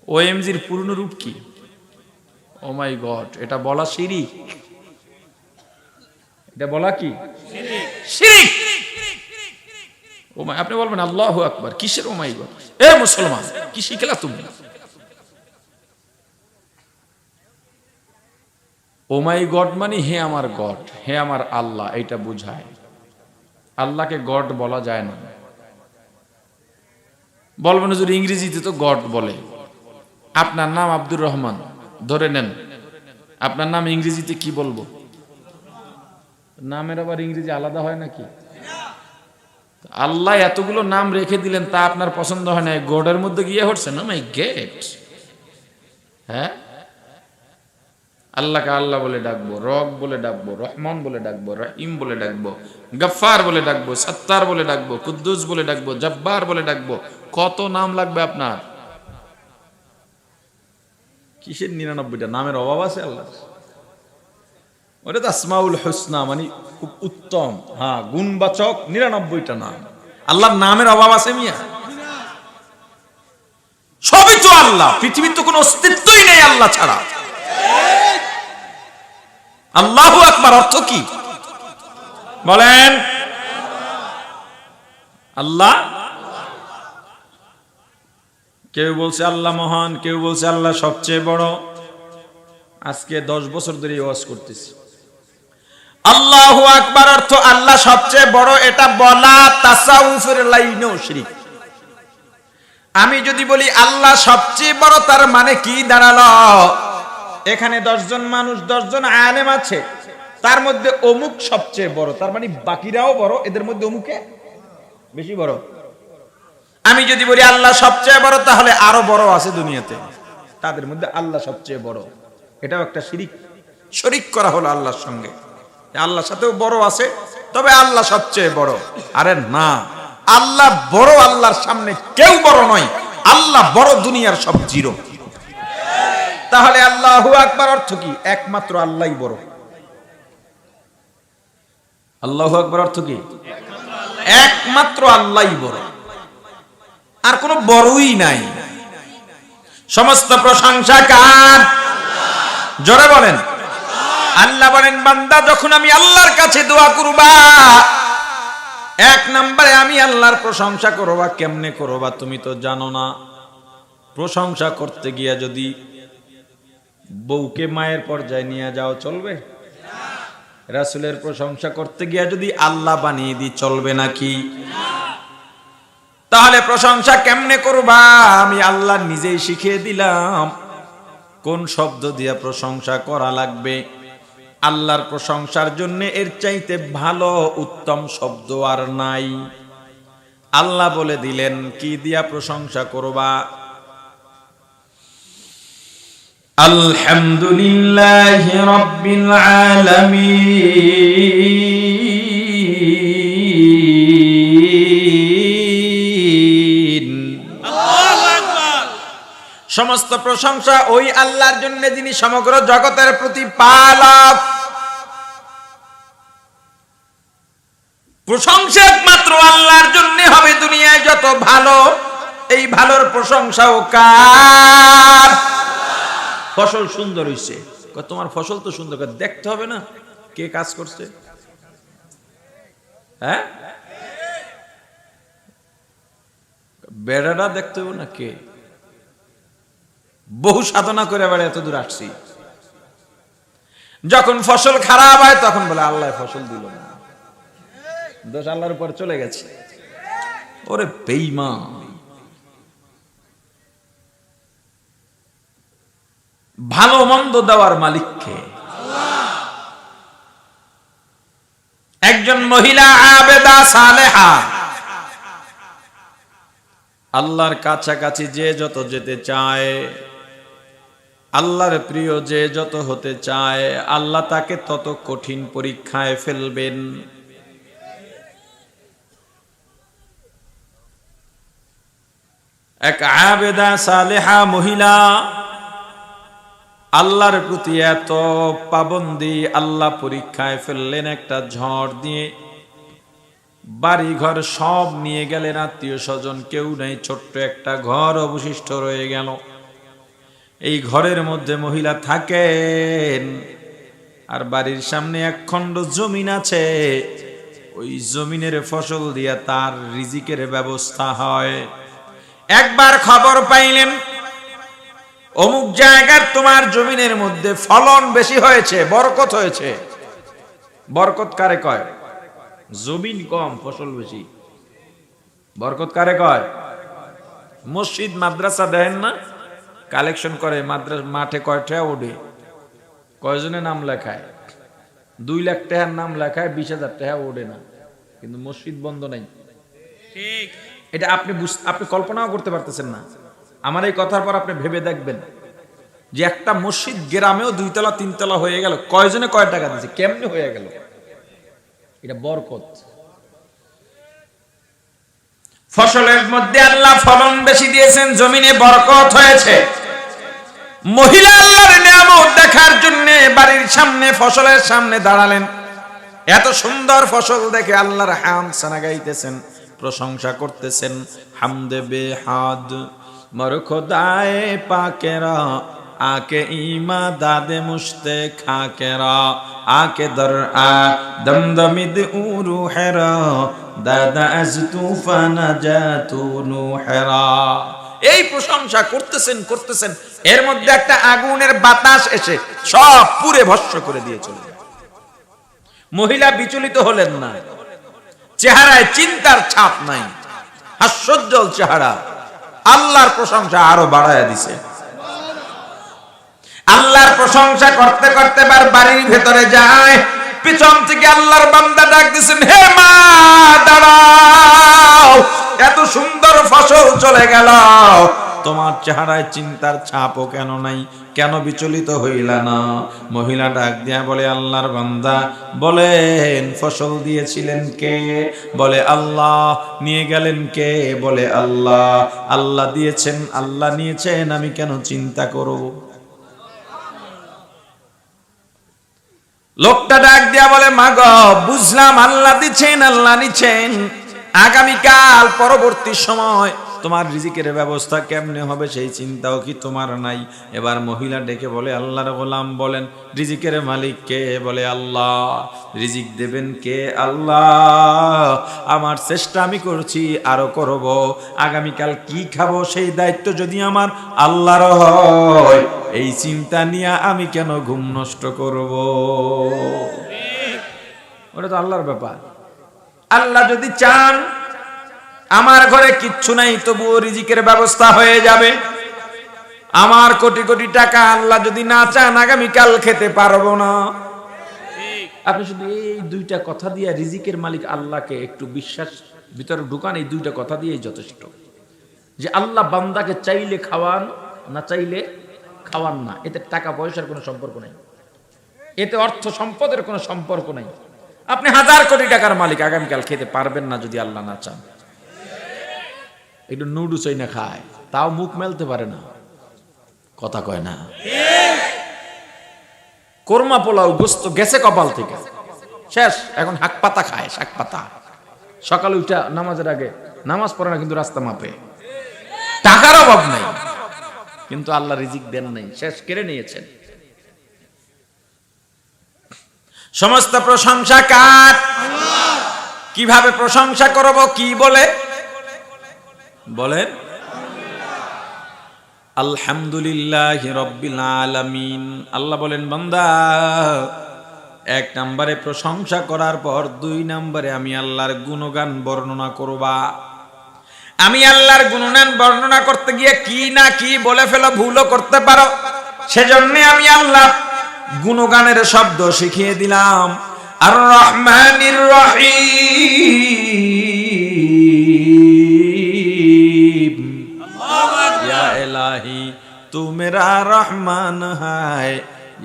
ওএমজির পূর্ণ রূপ কি? ও মাই গড, এটা বলা শিরক। এটা বলা কি? শিরক। ও মাই, আপনি বলবেন আল্লাহু আকবার, কিসের ও মাই গড? এ মুসলমান, কি শিখলা তুমি? ও মাই গড মানে হে আমার গড, হে আমার আল্লাহ, এইটা বোঝায়। আল্লাহকে গড বলা যায় না। বলবেন হুজুর ইংরেজিতে তো গড বলে। আপনার নাম আব্দুর রহমান ধরে নেন, আপনার নাম ইংরেজিতে কি বলবো? নামের আবার ইংরেজি আলাদা হয় নাকি? আল্লাহ এতগুলো নাম রেখে দিলেন, তা আপনার পছন্দ হয় না, গডের মধ্যে গিয়ে হচ্ছে না মাই গেট। হ্যাঁ, আল্লাহকে আল্লাহ বলে ডাকবো, রব বলে ডাকবো, রহমান বলে ডাকবো, রহিম বলে ডাকবো, গফফার বলে ডাকবো, সত্তার বলে ডাকবো, কুদ্দুস বলে ডাকবো, জব্বার বলে ডাকবো। কত নাম লাগবে আপনার? কিসের 99টা নামের অভাব আছে আল্লাহ? ওটা তো আসমাউল হুসনা, মানে খুব উত্তম, হ্যাঁ গুণবাচক 99টা নাম। আল্লাহর নামের অভাব আছে মিয়া? সবই তো আল্লাহ, পৃথিবীর তো কোনো অস্তিত্বই নেই আল্লাহ ছাড়া। আল্লাহু আকবার অর্থ কি বলেন? আল্লাহ, কেউ বলছে আল্লাহ মহান, কেউ বলছে আল্লাহ সবচেয়ে বড়। আজকে 10 বছর ধরে ওয়াজ করতেছি। আল্লাহু আকবার অর্থ আল্লাহ সবচেয়ে বড়, এটা বলা তাসাউফের লাইনেও শিরক। আমি যদি বলি আল্লাহ সবচেয়ে বড়, তার মানে কি দাঁড়ালো? এখানে 10 জন মানুষ, 10 জন আলেম আছে, তার মধ্যে অমুক সবচেয়ে বড়, তার মানে বাকিরাও বড়, এদের মধ্যে অমুকে বেশি বড়। আমি যদি বলি আল্লাহ সবচেয়ে বড়, তাহলে আরো বড় আছে দুনিয়াতে, তাদের মধ্যে আল্লাহ সবচেয়ে বড়। এটাও একটা শিরক, শরীক করা হলো আল্লাহর সঙ্গে। আল্লাহর সাথেও বড় আছে, তবে আল্লাহ সবচেয়ে বড়। আরে না, আল্লাহ বড়, আল্লাহর সামনে কেউ বড় নয়। আল্লাহ বড়, দুনিয়ার সব জিরো। তাহলে আল্লাহু আকবার অর্থ কি? একমাত্র আল্লাহই বড়। আল্লাহু আকবার অর্থ কি? একমাত্র আল্লাহই বড়, আর কোনো বড়ই নাই। সমস্ত প্রশংসা কার? জোরে বলেন। আল্লাহ বলেন, বান্দা যখন আমি আল্লাহর কাছে দোয়া করবা, 1 নম্বরে আমি আল্লাহর প্রশংসা করবা। কেমনে করবা তুমি তো জানো না। প্রশংসা করতে গিয়া যদি বউকে মায়ের পর্যায়ে নিয়ে যাও চলবে? রাসূলের প্রশংসা করতে গিয়া যদি আল্লাহ বানিয়ে দিই চলবে নাকি? তাহলে প্রশংসা কেমনে করবা? আমি আল্লাহ নিজেই শিখিয়ে দিলাম কোন শব্দ দিয়া প্রশংসা করা লাগবে। আল্লাহর প্রশংসার জন্য এর চাইতে ভালো উত্তম শব্দ আর নাই। আল্লাহ বলে দিলেন কি দিয়া প্রশংসা করবা। আলহামদুলিল্লাহি রাব্বিল আলামিন। আল্লাহু আকবার। সমস্ত প্রশংসা ওই আল্লাহর জন্য যিনি সমগ্র জগতের প্রতিপালক। প্রশংসা একমাত্র আল্লাহর জন্য হবে। দুনিয়ায় যত ভালো, এই ভালোর প্রশংসাও কার? ফসল সুন্দর হইছে, তোমার ফসল তো সুন্দর, দেখতে হবে না কে কাজ করছে? হ্যাঁ, বেড়াটা দেখতে হবে না কে? বহু সাধনা করে আবার এত দূর আসছি। যখন ফসল খারাপ হয় তখন বলে আল্লাহ ফসল দিল না, দোষ আল্লাহর উপর চলে গেছে। ওরে বেঈমান, ভালো মন্দ দেওয়ার মালিক কে? আল্লাহ। একজন মহিলা আবেদা সালেহা আল্লাহর কাছাকাছি যে যত যেতে চায়, আল্লাহর প্রিয় যে যত হতে চায়, আল্লাহ তাকে তত কঠিন পরীক্ষায় ফেলবেন। এক আবেদা সালেহা মহিলা, আল্লাহর প্রতি এত পাবন্দি, আল্লাহ পরীক্ষায় ফেললেন একটা ঝড় দিয়ে। বাড়ি ঘর সব নিয়ে গেলেন, আত্মীয় স্বজন কেউ নেই, ছোট্ট একটা ঘর অবশিষ্ট রয়ে গেল। এই ঘরের মধ্যে মহিলা থাকেন, আর বাড়ির সামনে এক খণ্ড জমিন আছে, ওই জমিনের ফসল দিয়ে তার রিজিকের ব্যবস্থা হয়। একবার খবর পাইলেন অমুক জায়গার তোমার জমিনের মধ্যে ফলন বেশি হয়েছে, বরকত হয়েছে। বরকত কারে কয়? জমিন কম ফসল বেশি। বরকত কারে কয়? মসজিদ মাদ্রাসা দেন না, কালেকশন করে মাদ্রাসা মাঠে কয়টা ওঠে, কয়জনে নাম লেখায়, 2 লাখ টাকার নাম লেখায়, 20,000 টাকা ওঠে না, কিন্তু মসজিদ বন্ধ নাই। ঠিক, এটা আপনি কল্পনাও করতে পারতেছেন না। আমার এই কথার পর আপনি ভেবে দেখবেন যে একটা মসজিদ গ্রামেও 2 তলা 3 তলা হয়ে গেল, কয়জনে কয় টাকা দিয়েছে, কেমনে হয়ে গেল? এটা বরকত। ফসলের মধ্যে আল্লাহ ফলন বেশি দিয়েছেন, জমিনে বরকত হয়েছে। মহিলা আল্লাহর নিয়ামত দেখার জন্য বাড়ির সামনে ফসলের সামনে দাঁড়ালেন। এত সুন্দর ফসল দেখে আল্লাহর হামদ সানা গাইতেছেন, প্রশংসা করতেছেন। হামদে বেহাদ মর খোদায়ে পাকেরা, आके ईमा दादे मुश्ते खाकेरा, आके दर आ दमदमिद उरु हेरा, दादा अज तूफाना जातु नुहेरा। এই প্রশংসা করতেছেন করতেছেন, এর মধ্যে একটা আগুনের বাতাস এসে সব পুরে ভস্ম করে দিয়ে চলে যায়। মহিলা বিচলিত হলেন না, চেহারায় চিন্তার ছাপ নাই, হাস্যোজ্জ্বল চেহারা। আল্লাহর প্রশংসা আরো বাড়ায়া দিছে। আল্লাহর প্রশংসা করতে করতে বাড়ির ভেতরে যায়, পিছন থেকে আল্লাহর বান্দা ডাক দিছেন, হে মা দাঁড়াও, এত সুন্দর ফসল চলে গেল, তোমার চেহারায় চিন্তার ছাপও কেন নাই, কেন বিচলিত হইলা না? মহিলা ডাক দিয়া বলে, আল্লাহর বান্দা বলেন ফসল দিয়েছিলেন কে? বলে আল্লাহ। নিয়ে গেলেন কে? বলে আল্লাহ। আল্লাহ দিয়েছেন, আল্লাহ নিয়েছেন, আমি কেন চিন্তা করব? লোকটা ডাক দিয়া বলে, মা গো বুঝলাম আল্লাহ দিচ্ছেন, আল্লাহ নিচ্ছেন, আগামীকাল পরবর্তী সময় তোমার রিজিকের ব্যবস্থা কেমনে হবে সেই চিন্তাও কি তোমার নাই? এবার মহিলা ডেকে বলে, আল্লাহর গোলাম বলেন রিজিকের মালিক কে? বলে আল্লাহ। রিজিক দেবেন কে? আল্লাহ। আমার চেষ্টা আমি করছি, আরো করব। আগামীকাল কি খাবো সেই দায়িত্ব যদি আমার আল্লাহর হয়, এই চিন্তা নিয়ে আমি কেন ঘুম নষ্ট করব? ওটা তো আল্লাহর ব্যাপার। আল্লাহ যদি চান আমার ঘরে কিচ্ছু নাই, তবুও রিজিকের ব্যবস্থা হয়ে যাবে। আমার কোটি কোটি টাকা আল্লাহ যদি না চান আগামীকাল খেতে পারবো না। আপনি শুধু এই 2টা কথা দিয়ে রিজিকের মালিক আল্লাহকে একটু বিশ্বাস ভিতরে ঢুকান, এই 2টা কথা দিয়েই যথেষ্ট। যে আল্লাহ বান্দাকে চাইলে খাওয়ান, না চাইলে খাওয়ান না। এতে টাকা পয়সার কোনো সম্পর্ক নাই, এতে অর্থ সম্পদের কোনো সম্পর্ক নাই। আপনি 1000 কোটি টাকার মালিক, আগামীকাল খেতে পারবেন না যদি আল্লাহ না চান। একটু নুডলস না খায়, তাও মুখ মেলতে পারে না, কথা কয় না। কোরমা পোলাও গোস্ত গেছে কপাল থেকে, শেষ। এখন শাক পাতা খায়, শাক পাতা। সকালে উঠা নামাজের আগে নামাজ পড়ে না, কিন্তু রাস্তা মাপে। টাকার অভাব নাই, কিন্তু আল্লাহ রিজিক দেন নাই, শেষ কেড়ে নিয়েছেন। সমস্ত প্রশংসা কার? কিভাবে প্রশংসা করব? কি বলে বলেন? আলহামদুলিল্লাহি রাব্বিল আলামিন। আল্লাহ বলেন, বান্দা 1 নম্বরে প্রশংসা করার পর 2 নম্বরে আমি আল্লাহর গুণগান বর্ণনা করবা। আমি আল্লাহর গুণগান বর্ণনা করতে গিয়ে কি না কি বলে ফেলো, ভুলও করতে পারো। সেজন্য আমি আল্লাহ গুণগানের শব্দ শিখিয়ে দিলাম। আর রহমানির রহিম, तू मेरा रहमान है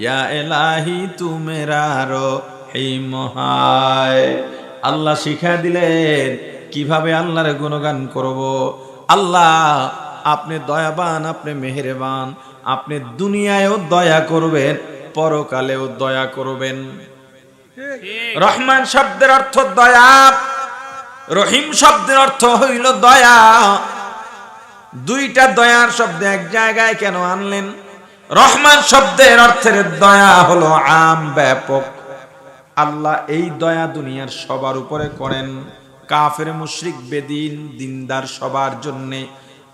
या इलाही तू मेरा रहीम है। আল্লাহ শিখা দিলেন কিভাবে আল্লাহর গুণগান করব। আল্লাহ আপনি দয়াবান, আপনি মেহেরবান, আপনি দুনিয়ায়ও দয়া করবেন, পরকালেও দয়া করবেন। রহমান শব্দের অর্থ দয়া, রহিম শব্দের অর্থ হইল দয়া। দুইটা দয়ার শব্দ এক জায়গায় কেন আনলেন? রহমান শব্দের অর্থের দয়া হলো আম, ব্যাপক। আল্লাহ এই দয়া দুনিয়ার সবার উপরে করেন, কাফের, মুশরিক, বেদিন, দিনদার সবার জন্য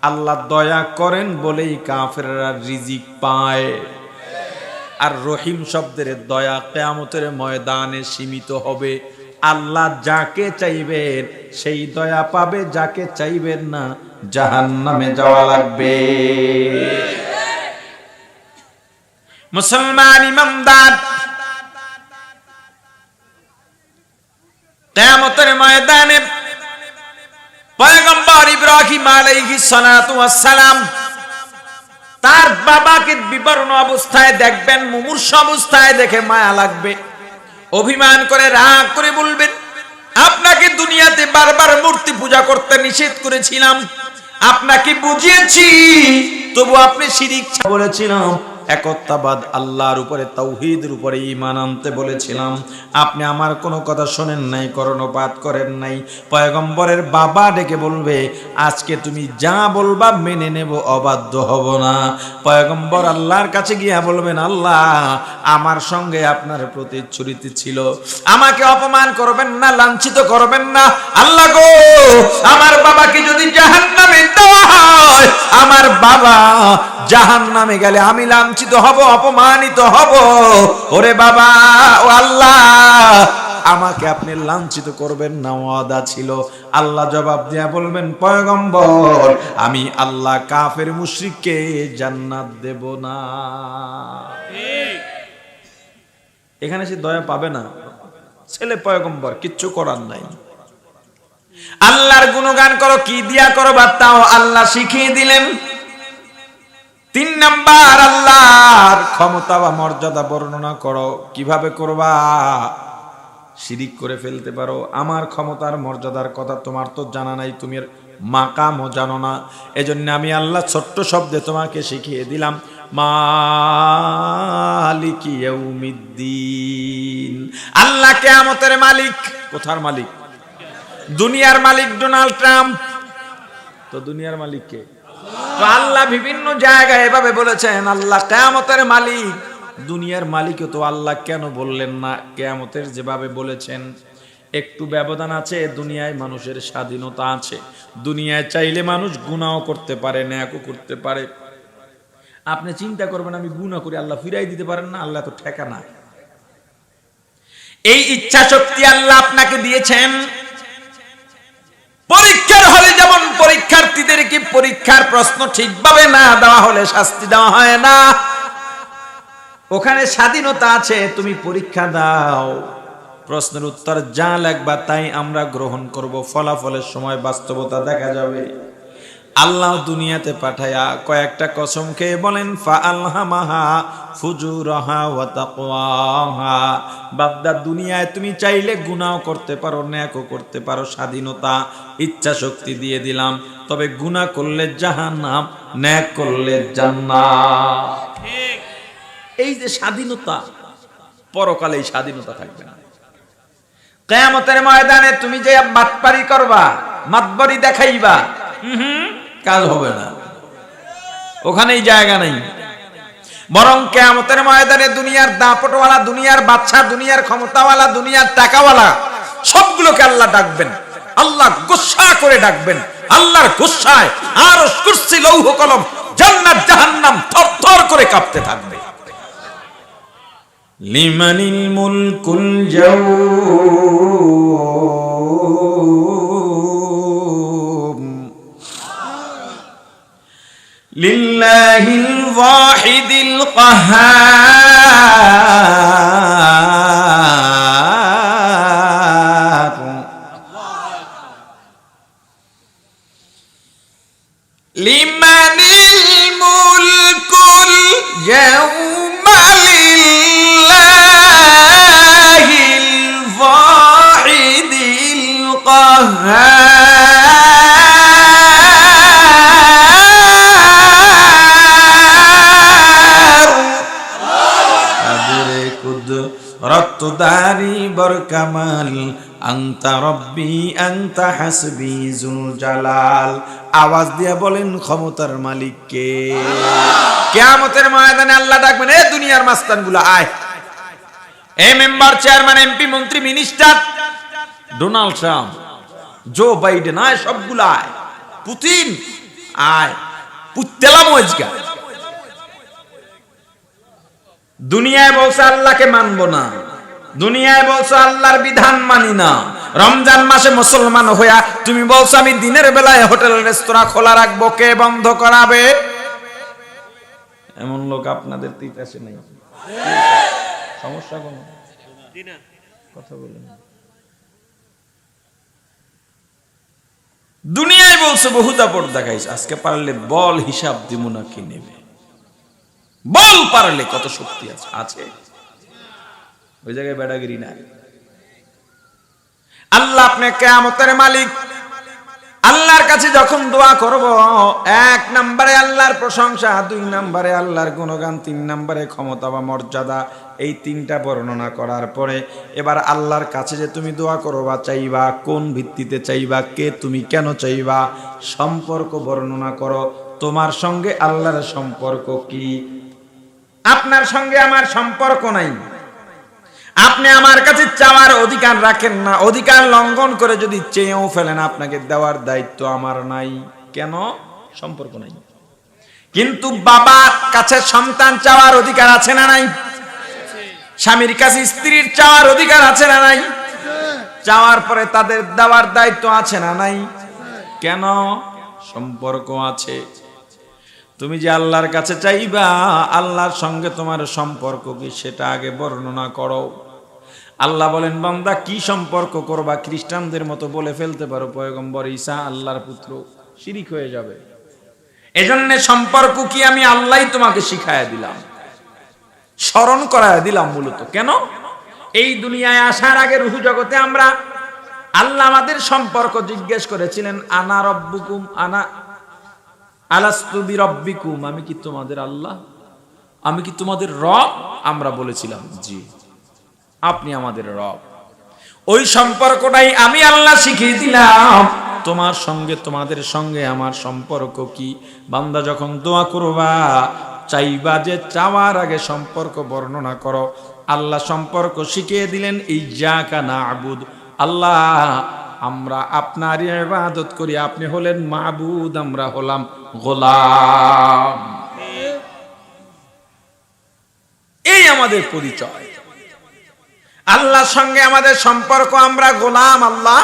আল্লাহ দয়া করেন বলেই কাফেররা রিজিক পায়। আর রহিম শব্দের দয়া কিয়ামতের ময়দানে সীমিত হবে। আল্লাহ যাকে চাইবেন সেই দয়া পাবে, যাকে চাইবেন না জাহান্নামে যাওয়া লাগবে। মুসলমান ইমানদার, কিয়ামতের ময়দানে পয়গম্বর ইব্রাহিম আলাইহিস সালাতু ওয়াস সালাম তার বাবাকে বিবর্ণ অবস্থায় দেখবেন, মুমূর্ষ অবস্থায় দেখে মায়া লাগবে। অভিমান করে রাগ করে বলবেন, আপনাকে দুনিয়াতে বারবার মূর্তি পূজা করতে নিষেধ করেছিলাম, আপনাকে বুঝিয়েছি, তবু আপনি শিরিক বলেছিলাম, একত্ববাদ আল্লাহর উপরে, তাওহীদের উপরে ঈমান আনতে বলেছিলাম, আপনি আমার কোনো কথা শোনেন নাই, কর্ণপাত করেন নাই। পয়গম্বরের বাবা ডেকে বলবে, আজকে তুমি যা বলবা মেনে নেব, অবাধ্য হব না। পয়গম্বর আল্লাহর কাছে গিয়া বলবেন, আল্লাহ আমার সঙ্গে আপনার প্রতিশ্রুতি ছিল, আমাকে অপমান করবেন না, লাঞ্ছিত করবেন না। আল্লাহ গো, আমার বাবাকে যদি জাহান্নামে দেওয়া হয়, আমার বাবা জাহান্নামে গেলে আমি লাঞ্ছিত হব, অপমানিত হব। ওরে বাবা, ও আল্লাহ, আমাকে আপনি লাঞ্ছিত করবেন না, ওয়াদা ছিল। আল্লাহ জবাব দিয়া বলবেন, পয়গম্বর আমি আল্লাহ কাফের মুশরিককে জান্নাত দেব না। এখানে সে দয়া পাবে না, ছেলে পয়গম্বর, কিচ্ছু করার নাই। আল্লাহর গুণগান করো, কি দিয়া করো বা তাও আল্লাহ শিখিয়ে দিলেন। 3 নাম্বার, আল্লাহর ক্ষমতা বা মর্যাদা বর্ণনা করো। কিভাবে করবা? শিরিক করে ফেলতে পারো। আমার ক্ষমতার মর্যাদার কথা তোমার তো জানা নাই, তুমি মাকামও জানো না। এজন্য আমি আল্লাহ ছোট্ট শব্দে তোমাকে শিখিয়ে দিলাম, মালিকি ইয়াউমিদ্দিন। আল্লাহ কিয়ামতের মালিক। কোথার মালিক? দুনিয়ার মালিক ডোনাল্ড ট্রাম্প তো দুনিয়ার মালিক কে? তো আল্লাহ বিভিন্ন জায়গায় এভাবে বলেছেন, আল্লাহ কিয়ামতের মালিক। দুনিয়ার মালিকও তো আল্লাহ কেন বললেন না? কিয়ামতের যেভাবে বলেছেন একটু ব্যবধান আছে। দুনিয়ায় মানুষের স্বাধীনতা আছে, দুনিয়ায় চাইলে মানুষ গুনাহও করতে পারে, ন্যায়ও করতে পারে। আপনি চিন্তা করবেন আমি গুনাহ করি, আল্লাহ ফিরাই দিতে পারেন না? আল্লাহ তো ঠেকা না। এই ইচ্ছা শক্তি আল্লাহ আপনাকে দিয়েছেন। পরীক্ষার হলে যেমন পরীক্ষার্থীদেরকে পরীক্ষার প্রশ্ন ঠিকভাবে না দেওয়া হলে শাস্তি দেওয়া হয় না, ওখানে স্বাধীনতা আছে, তুমি পরীক্ষা দাও, প্রশ্নের উত্তর যা লাগবা তাই আমরা গ্রহণ করব, ফলাফলের সময় বাস্তবতা দেখা যাবে। আল্লাহ দুনিয়াতে পাঠায়া কয়েকটা কসম খেয়ে বলেন, ফাআলহামাহা ফুজুরাহা ওয়া তাকওয়াহা। বান্দা, দুনিয়ায় তুমি চাইলে গুনাহ করতে পারো, ন্যায়ও করতে পারো, স্বাধীনতা, ইচ্ছা শক্তি দিয়ে দিলাম। তবে গুনাহ করলে জাহান্নাম, ন্যায় করলে জান্নাত। ঠিক। এই যে স্বাধীনতা, পরকালে এই স্বাধীনতা থাকবে না। কিয়ামতের ময়দানে তুমি যে বাটপারি করবা, মাতবরি দেখাইবা, কাজ হবে না, ওখানেই জায়গা নেই। বরং কিয়ামতের ময়দানে দুনিয়ার দাপটওয়ালা, দুনিয়ার বাদশা, দুনিয়ার ক্ষমতাওয়ালা, দুনিয়ার টাকাওয়ালা সবগুলোকে আল্লাহ ডাকবেন। আল্লাহ গুসা করে ডাকবেন। আল্লাহর গুসায় আরশ, কুরসি, লৌহ কলম, জান্নাত জাহান্নাম থরথর করে কাঁপতে থাকবে। লিমানিল মুলকুল ইয়াউম লিল্লাহিল ওয়াহিদিল কাহ্হার। লিমানিল মুলকুল আদরে কুদরত দারি বর কামাল আনতা রব্বি আনতা হাসবি জুল জালাল। আওয়াজ দিয়ে বলেন ক্ষমতার মালিক কে? কিয়ামতের ময়দানে আল্লাহ ডাকবেন, এ দুনিয়ার মাস্তানগুলো আয়, এই মেম্বার, চেয়ারম্যান, এমপি, মন্ত্রী, minister, Donald Trump, Joe Biden, আয় সবগুলো আয়, পুতিন আয়, পুত্তেলাম ওইজগা। দুনিয়ায় বলছে আল্লাহকে মানবো না, দুনিয়ায় বলছো আল্লাহর বিধান মানি না, রমজান মাসে মুসলমান হইয়া তুমি বলছো আমি দিনের বেলায় হোটেল রেস্তোরাঁ খোলা রাখবো, কে বন্ধ করাবে? এমন লোক আপনাদের তিতাসে নাই, সমস্যা কোন? কথা বলেন। দুনিয়ায় বলছো বহু দাপট দেখাইছে, আজকে পারলে বল হিসাব দিব না কি নেবে, বল পারলে কত শক্তি আছে, আছে ওই জায়গায় বেড়াগিরি নাই। আল্লাহ আপনি কিয়ামতের মালিক। আল্লাহর কাছে যখন দোয়া করব, 1 নম্বরে আল্লাহর প্রশংসা, 2 নম্বরে আল্লাহর গুণগান, 3 নম্বরে ক্ষমতা বা মর্যাদা, এই 3টা বর্ণনা করার পরে এবার আল্লাহর কাছে যে তুমি দোয়া করবা, চাইবা, কোন ভিত্তিতে চাইবা, কে তুমি, কেন চাইবা, সম্পর্ক বর্ণনা করো। তোমার সঙ্গে আল্লাহর সম্পর্ক কি? আপনার সঙ্গে আমার সম্পর্ক নাই, আপনি আমার কাছে চাওয়ার অধিকার রাখেন না, অধিকার লঙ্ঘন করে যদি চেয়েও ফেলেন আপনাকে দেওয়ার দায়িত্ব আমার নাই। কেন? সম্পর্ক নাই। কিন্তু বাবার কাছে সন্তান চাওয়ার অধিকার আছে না নাই? স্বামীর কাছে স্ত্রীর চাওয়ার অধিকার আছে না নাই? চাওয়ার পরে তাদের দেওয়ার দায়িত্ব আছে না নাই? কেন? সম্পর্ক আছে। তুমি যে আল্লাহর কাছে চাইবা, আল্লাহর সঙ্গে তোমার সম্পর্ক কি সেটা আগে বর্ণনা করো। আল্লাহ বলেন, বান্দা কি সম্পর্ক করবা? খ্রিস্টানদের মতো বলে ফেলতে পারো পয়গম্বর ঈসা আল্লাহর পুত্র, শিরিক হয়ে যাবে। এজন্য সম্পর্ক কি আমি আল্লাহই তোমাকে শিখায়া দিলাম, স্মরণ করায়া দিলাম মূলত। কেন? এই দুনিয়ায় আসার আগে রূহ জগতে আমরা, আল্লাহ আমাদের সম্পর্ক জিজ্ঞেস করেছিলেন, আনা রব্বুকুম আনা আলাস্তু বিরব্বিকুম, আমি কি তোমাদের আল্লাহ, আমি কি তোমাদের রব? আমরা বলেছিলাম জি, আপনি আমাদের রব। ওই সম্পর্কটাই আমি আল্লাহ শিখিয়ে দিলাম। তোমার সঙ্গে, তোমাদের সঙ্গে আমার সম্পর্ক কি? বান্দা যখন দোয়া করবা, চাইবা যে চাওয়ার আগে সম্পর্ক বর্ণনা করো। আল্লাহ সম্পর্ক শিখিয়ে দিলেন, ইয়্যাকা না'বুদ, আল্লাহ আমরা আপনার ইবাদত করি, আপনি হলেন মাবুদ, আমরা হলাম গোলাম। এই আমাদের পরিচয়। আল্লাহর সঙ্গে আমাদের সম্পর্ক, আমরা গোলাম, আল্লাহ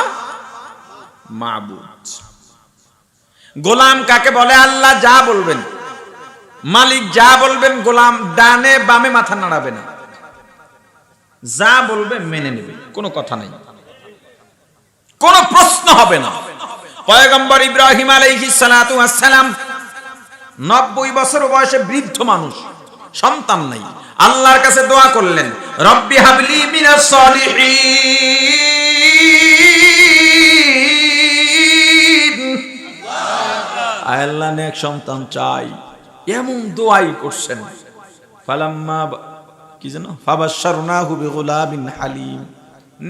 মাবুদ। গোলাম কাকে বলে? আল্লাহ যা বলবেন, মালিক যা বলবেন, গোলাম ডানে বামে মাথা নাড়াবে না, যা বলবে মেনে নেবে, কোনো কথা নাই, কোনো প্রশ্ন হবে না। পয়গম্বর ইব্রাহিম আলাইহিস সালাতু ওয়াস সালাম 90 বছর বয়সে বৃদ্ধ মানুষ, সন্তান নাই, আল্লাহর কাছে দোয়া করলেন, রব্বি হাবলি মিনাস সলিহিন, আল্লাহ নেক সন্তান চাই, এমন দোয়াই করছেন। ফালাম্মা কি যেন ফাবাশশারনাহু বিগুলামিন হালিম,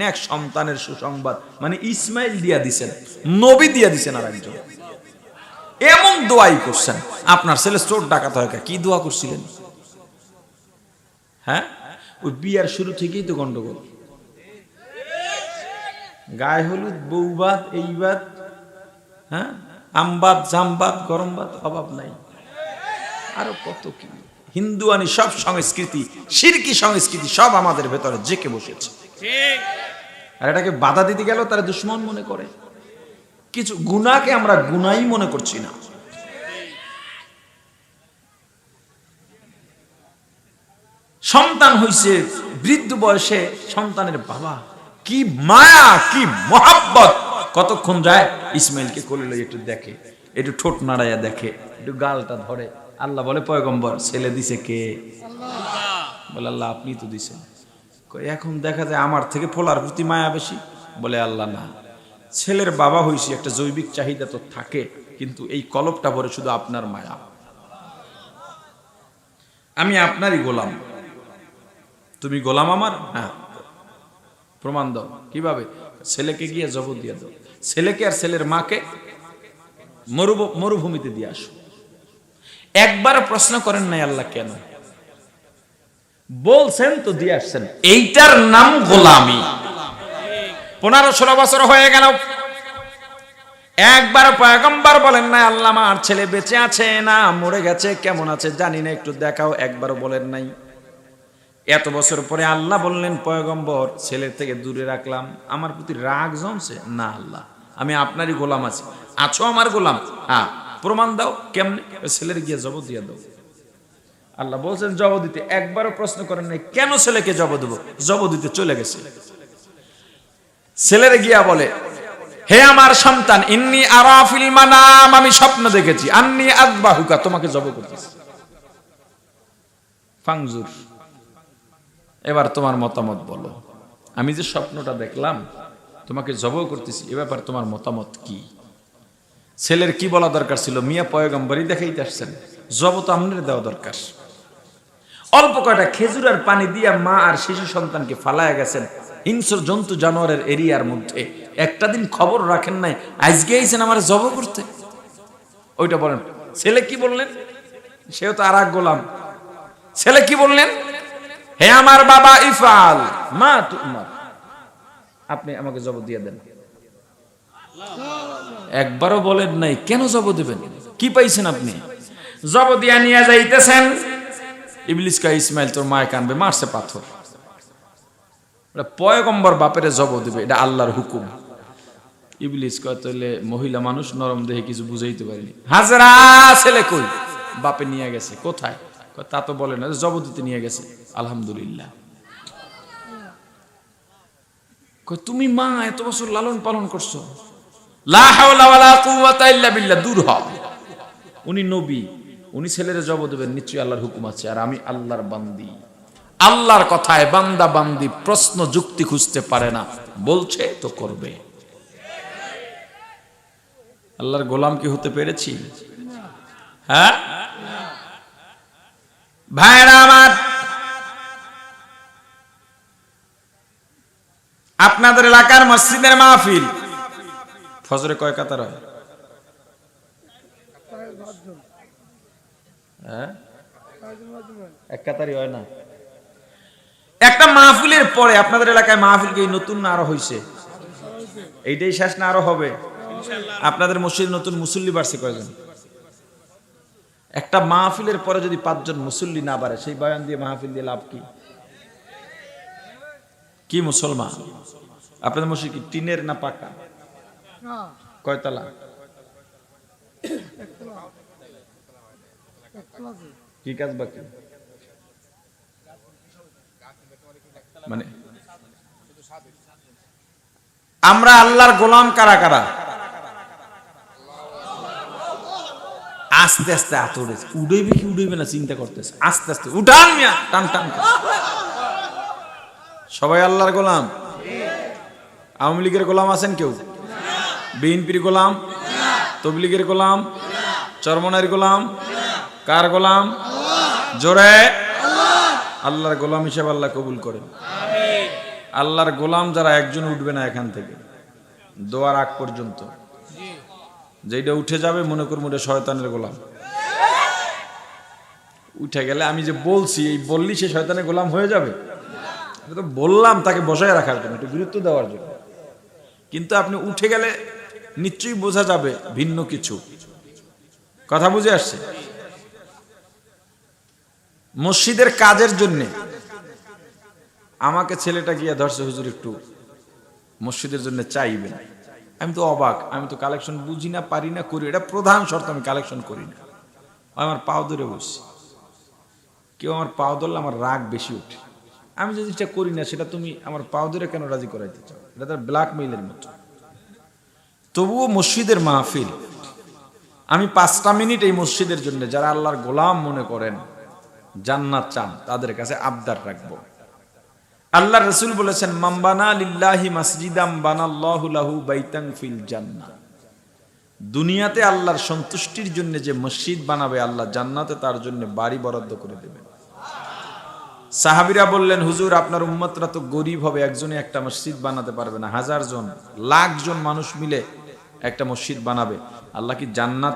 নেক সন্তানের সুসংবাদ, মানে ইসমাইল দিয়া দিছেন, নবী দিয়া দিছেন আরেকজন, এমন দোয়াই করছেন। আপনার ছেলে চোর ডাকাত হয়, কি দোয়া করছিলেন? হ্যাঁ, ওই বিয়ার শুরু থেকেই তো গন্ডগোল, গায়ে হলুদ, বউবাদ, এইবাদ, হ্যাঁ, আমবাদ, জামবাদ, গরমবাদ, অভাব নাই, আরো কত কি হিন্দুয়ানি সব সংস্কৃতি, শিরকি সংস্কৃতি সব আমাদের ভেতরে জেকে বসেছে। আর এটাকে বাধা দিতে গেল তারা দুশ্মন মনে করে। কিছু গুনাহকে আমরা গুনাহই মনে করছি না। সন্তান হইছে বৃদ্ধ বয়সে, সন্তানের বাবা কি মায়া, কি মহাব্বত, কতক্ষণ যায় ইসমাইলকে কোলে লইয়া একটু দেখে, একটু ঠোঁট নাড়াইয়া দেখে, একটু গালটা ধরে। আল্লাহ বলে, পয়গম্বর ছেলে দিছে কে? বলে আল্লাহ আপনি তো দিছেন। এখন দেখা যায় আমার থেকে পোলার প্রতি মায়া বেশি। বলে আল্লাহ না, ছেলের বাবা হইছি, একটা জৈবিক চাহিদা তো থাকে, কিন্তু এই কলবটা ভরে শুধু আপনার মায়া, আমি আপনারই গোলাম। তুমি গোলাম আমার? হ্যাঁ। প্রমাণ দাও। কিভাবে? ছেলেকে গিয়ে জবর দিয়ে দাও। ছেলেকে আর ছেলের মাকে মরুভূমিতে দিয়ে আসো। একবার প্রশ্ন করেন নাই আল্লাহ কেন? বলছেন তো দিয়ে আসছেন। এইটার নাম গোলামি। 15-16 বছর হয়ে গেল, একবার পয়গম্বর বলেন না আল্লাহ আমার ছেলে বেঁচে আছে না মরে গেছে, কেমন আছে জানি না, একটু দেখাও, একবারও বলেন নাই। এত বছর পরে আল্লাহ বললেন পয়গম্বর ছেলের থেকে দূরে রাখলাম, আমার প্রতি রাগ জমছে না? আল্লাহ আমি আপনারই গোলাম আছি, আছো আমার গোলাম, হ্যাঁ প্রমাণ দাও কেমনে? ছেলের গিয়ে জবাব দিয়ে দাও। আল্লাহ বলছেন জবাব দিতে, একবারও প্রশ্ন করেন নাই কেন ছেলেকে জবাব দেবো, জবাব দিতে চলে গেছে। ছেলের গিয়া বলে হে আমার সন্তান, ইন্নী আরা ফিল মানাম, আমি স্বপ্ন দেখেছি, আন্নী আযবাহুকা, তোমাকে জবাব করতেছি, ফাংজুর, এবার তোমার মতামত বলো, আমি যে স্বপ্নটা দেখলাম তোমাকে জবাব করতেছি, এ ব্যাপার তোমার মতামত কি? ছেলের কি বলা দরকার ছিল? মিয়া পয়গম্বরই দেখাইতে আসছেন, জবাব তো আপনার দেওয়া দরকার। অল্প কয়টা খেজুর আর পানি দিয়া মা আর শিশু সন্তানকে ফালায়া গেছেন হিংস্র জন্তু জানোয়ারের এরিয়ার মধ্যে, একটা দিন খবর রাখেন নাই, আজকে আইছেন আমার জবাব করতে। ওইটা বলেন। ছেলে কি বললেন? সেও তো আর এক গোলাম। ছেলে কি বললেন? হে আমার বাবা ইফাল মা তুমার, আপনি আমাকে জবাব দিয়ে দেন। একবারও বলেন নাই কেন জবাব দিবেন, কি পাইছেন আপনি? জবাব দিয়া নিয়ে যাইতেছেন, ইবলিস কয় ইসমাইল তোর মায় কানবে, মারছে পাথর। পয়গম্বর বাপেরে জবাব দিবে, এটা আল্লাহর হুকুম। ইবলিস কয় তাহলে মহিলা মানুষ নরম দেহে কিছু বুঝাইতে পারেনি। হাজরা ছেলে কই? বাপে নিয়ে গেছে। কোথায়? তা তো বলে না, জবাব দিতে নিয়ে গেছে। আলহামদুলিল্লাহ। তুমি মা এত বছর লালন পালন করছো, লা হাওলা ওয়ালা কুওয়াতা ইল্লা বিল্লাহ, দূর হও। উনি নবী, উনি ছেলের জবাব দেবেন, নিশ্চয়ই আল্লাহর হুকুম আছে, আর আমি আল্লাহর বান্দি। আল্লাহর কথায় বান্দা বান্দি প্রশ্ন যুক্তি খুঁজতে পারে না, বলছে তো করবে। আল্লাহর গোলাম কি হতে পেরেছি? হ্যাঁ ভাইরা আমার, আপনাদের এলাকার মসজিদের মাহফিল ফজরে কয় কাতার হয়? হ্যাঁ এক কাতারই হয় না। একটা মাহফিলের পরে আপনাদের এলাকায় মাহফিল কি নতুন না আরো হইছে? এইটাই শেষ না আরো হবে? আপনাদের মসজিদ নতুন মুসল্লি বাড়ছে কয়জন? একটা মাহফিলের পরে যদি 5 জন মুসল্লি না বাড়ে, সেই বয়ান দিয়ে মাহফিল দিয়ে লাভ কি? কি মুসলমান আপনাদের মসজিদ কি টিনের না পাকা? কয়তলা? কি কাজ বাকি? মানে আমরা আল্লাহর গোলাম কারা কারা? আস্তে আস্তে হাত উঠেছে, উড়েবে কি উড়েবে না চিন্তা করতেছে, আস্তে আস্তে উঠান মিয়া, টান টান। সবাই আল্লাহর গোলাম? আওয়ামী লীগের গোলাম আছেন কেউ? বিএনপির গোলাম? তবলিগের গোলাম? চরমনাইয়ের গোলাম? কার গোলাম? জোরে আল্লাহর গোলাম হিসেবে আল্লাহ কবুল করেন। আল্লাহর গোলাম যারা একজন উঠবে না এখান থেকে দোয়ার আগ পর্যন্ত, যেটা উঠে যাবে মনে করবো এটা শয়তানের গোলাম। উঠে গেলে আমি যে বলছি এই বললি সে শয়তানের গোলাম হয়ে যাবে? তো বললাম তাকে বসায় রাখার জন্য, একটু গুরুত্ব দেওয়ার জন্য, কিন্তু আপনি উঠে গেলে নিশ্চয়ই বোঝা যাবে ভিন্ন কিছু। কথা বুঝে আসছে? মসজিদের কাজের জন্য আমাকে ছেলেটা গিয়ে ধরছে, হুজুর একটু মসজিদের জন্য চাইবেন। আমি তো অবাক, আমি তো কালেকশন বুঝি না, পারি না, করি, এটা প্রধান শর্ত, আমি কালেকশন করি না। আমার পাও ধরে বসছি, কেউ আমার পাও ধরলে আমার রাগ বেশি উঠে। আমি যদি যেটা করি না সেটা তুমি আমার পাও ধরে কেন রাজি করাইতে চাও? এটা তার ব্ল্যাকমেইলের মতো। তবুও মসজিদের মাহফিল, আমি 5টা মিনিট এই মসজিদের জন্য যারা আল্লাহর গোলাম মনে করেন, জান্নাত চান, তাদের কাছে আবদার রাখবো। আল্লাহ রাসূল বলেছেন, মান বানা লিল্লাহি মাসজিদাম বানাল্লাহু লাহু বাইতান ফিল জান্নাহ। দুনিয়াতে আল্লাহর সন্তুষ্টির জন্য যে মসজিদ বানাবে, আল্লাহ জান্নাতে তার জন্য বাড়ি বরাদ্দ করে দেবেন। সাহাবীরা বললেন হুজুর আপনার উম্মতরা তো গরিব হবে, একজনে একটা মসজিদ বানাতে পারবে না, 1000 জন লাখ জন মানুষ মিলে একটা মসজিদ বানাবে, আল্লাহ কি জান্নাত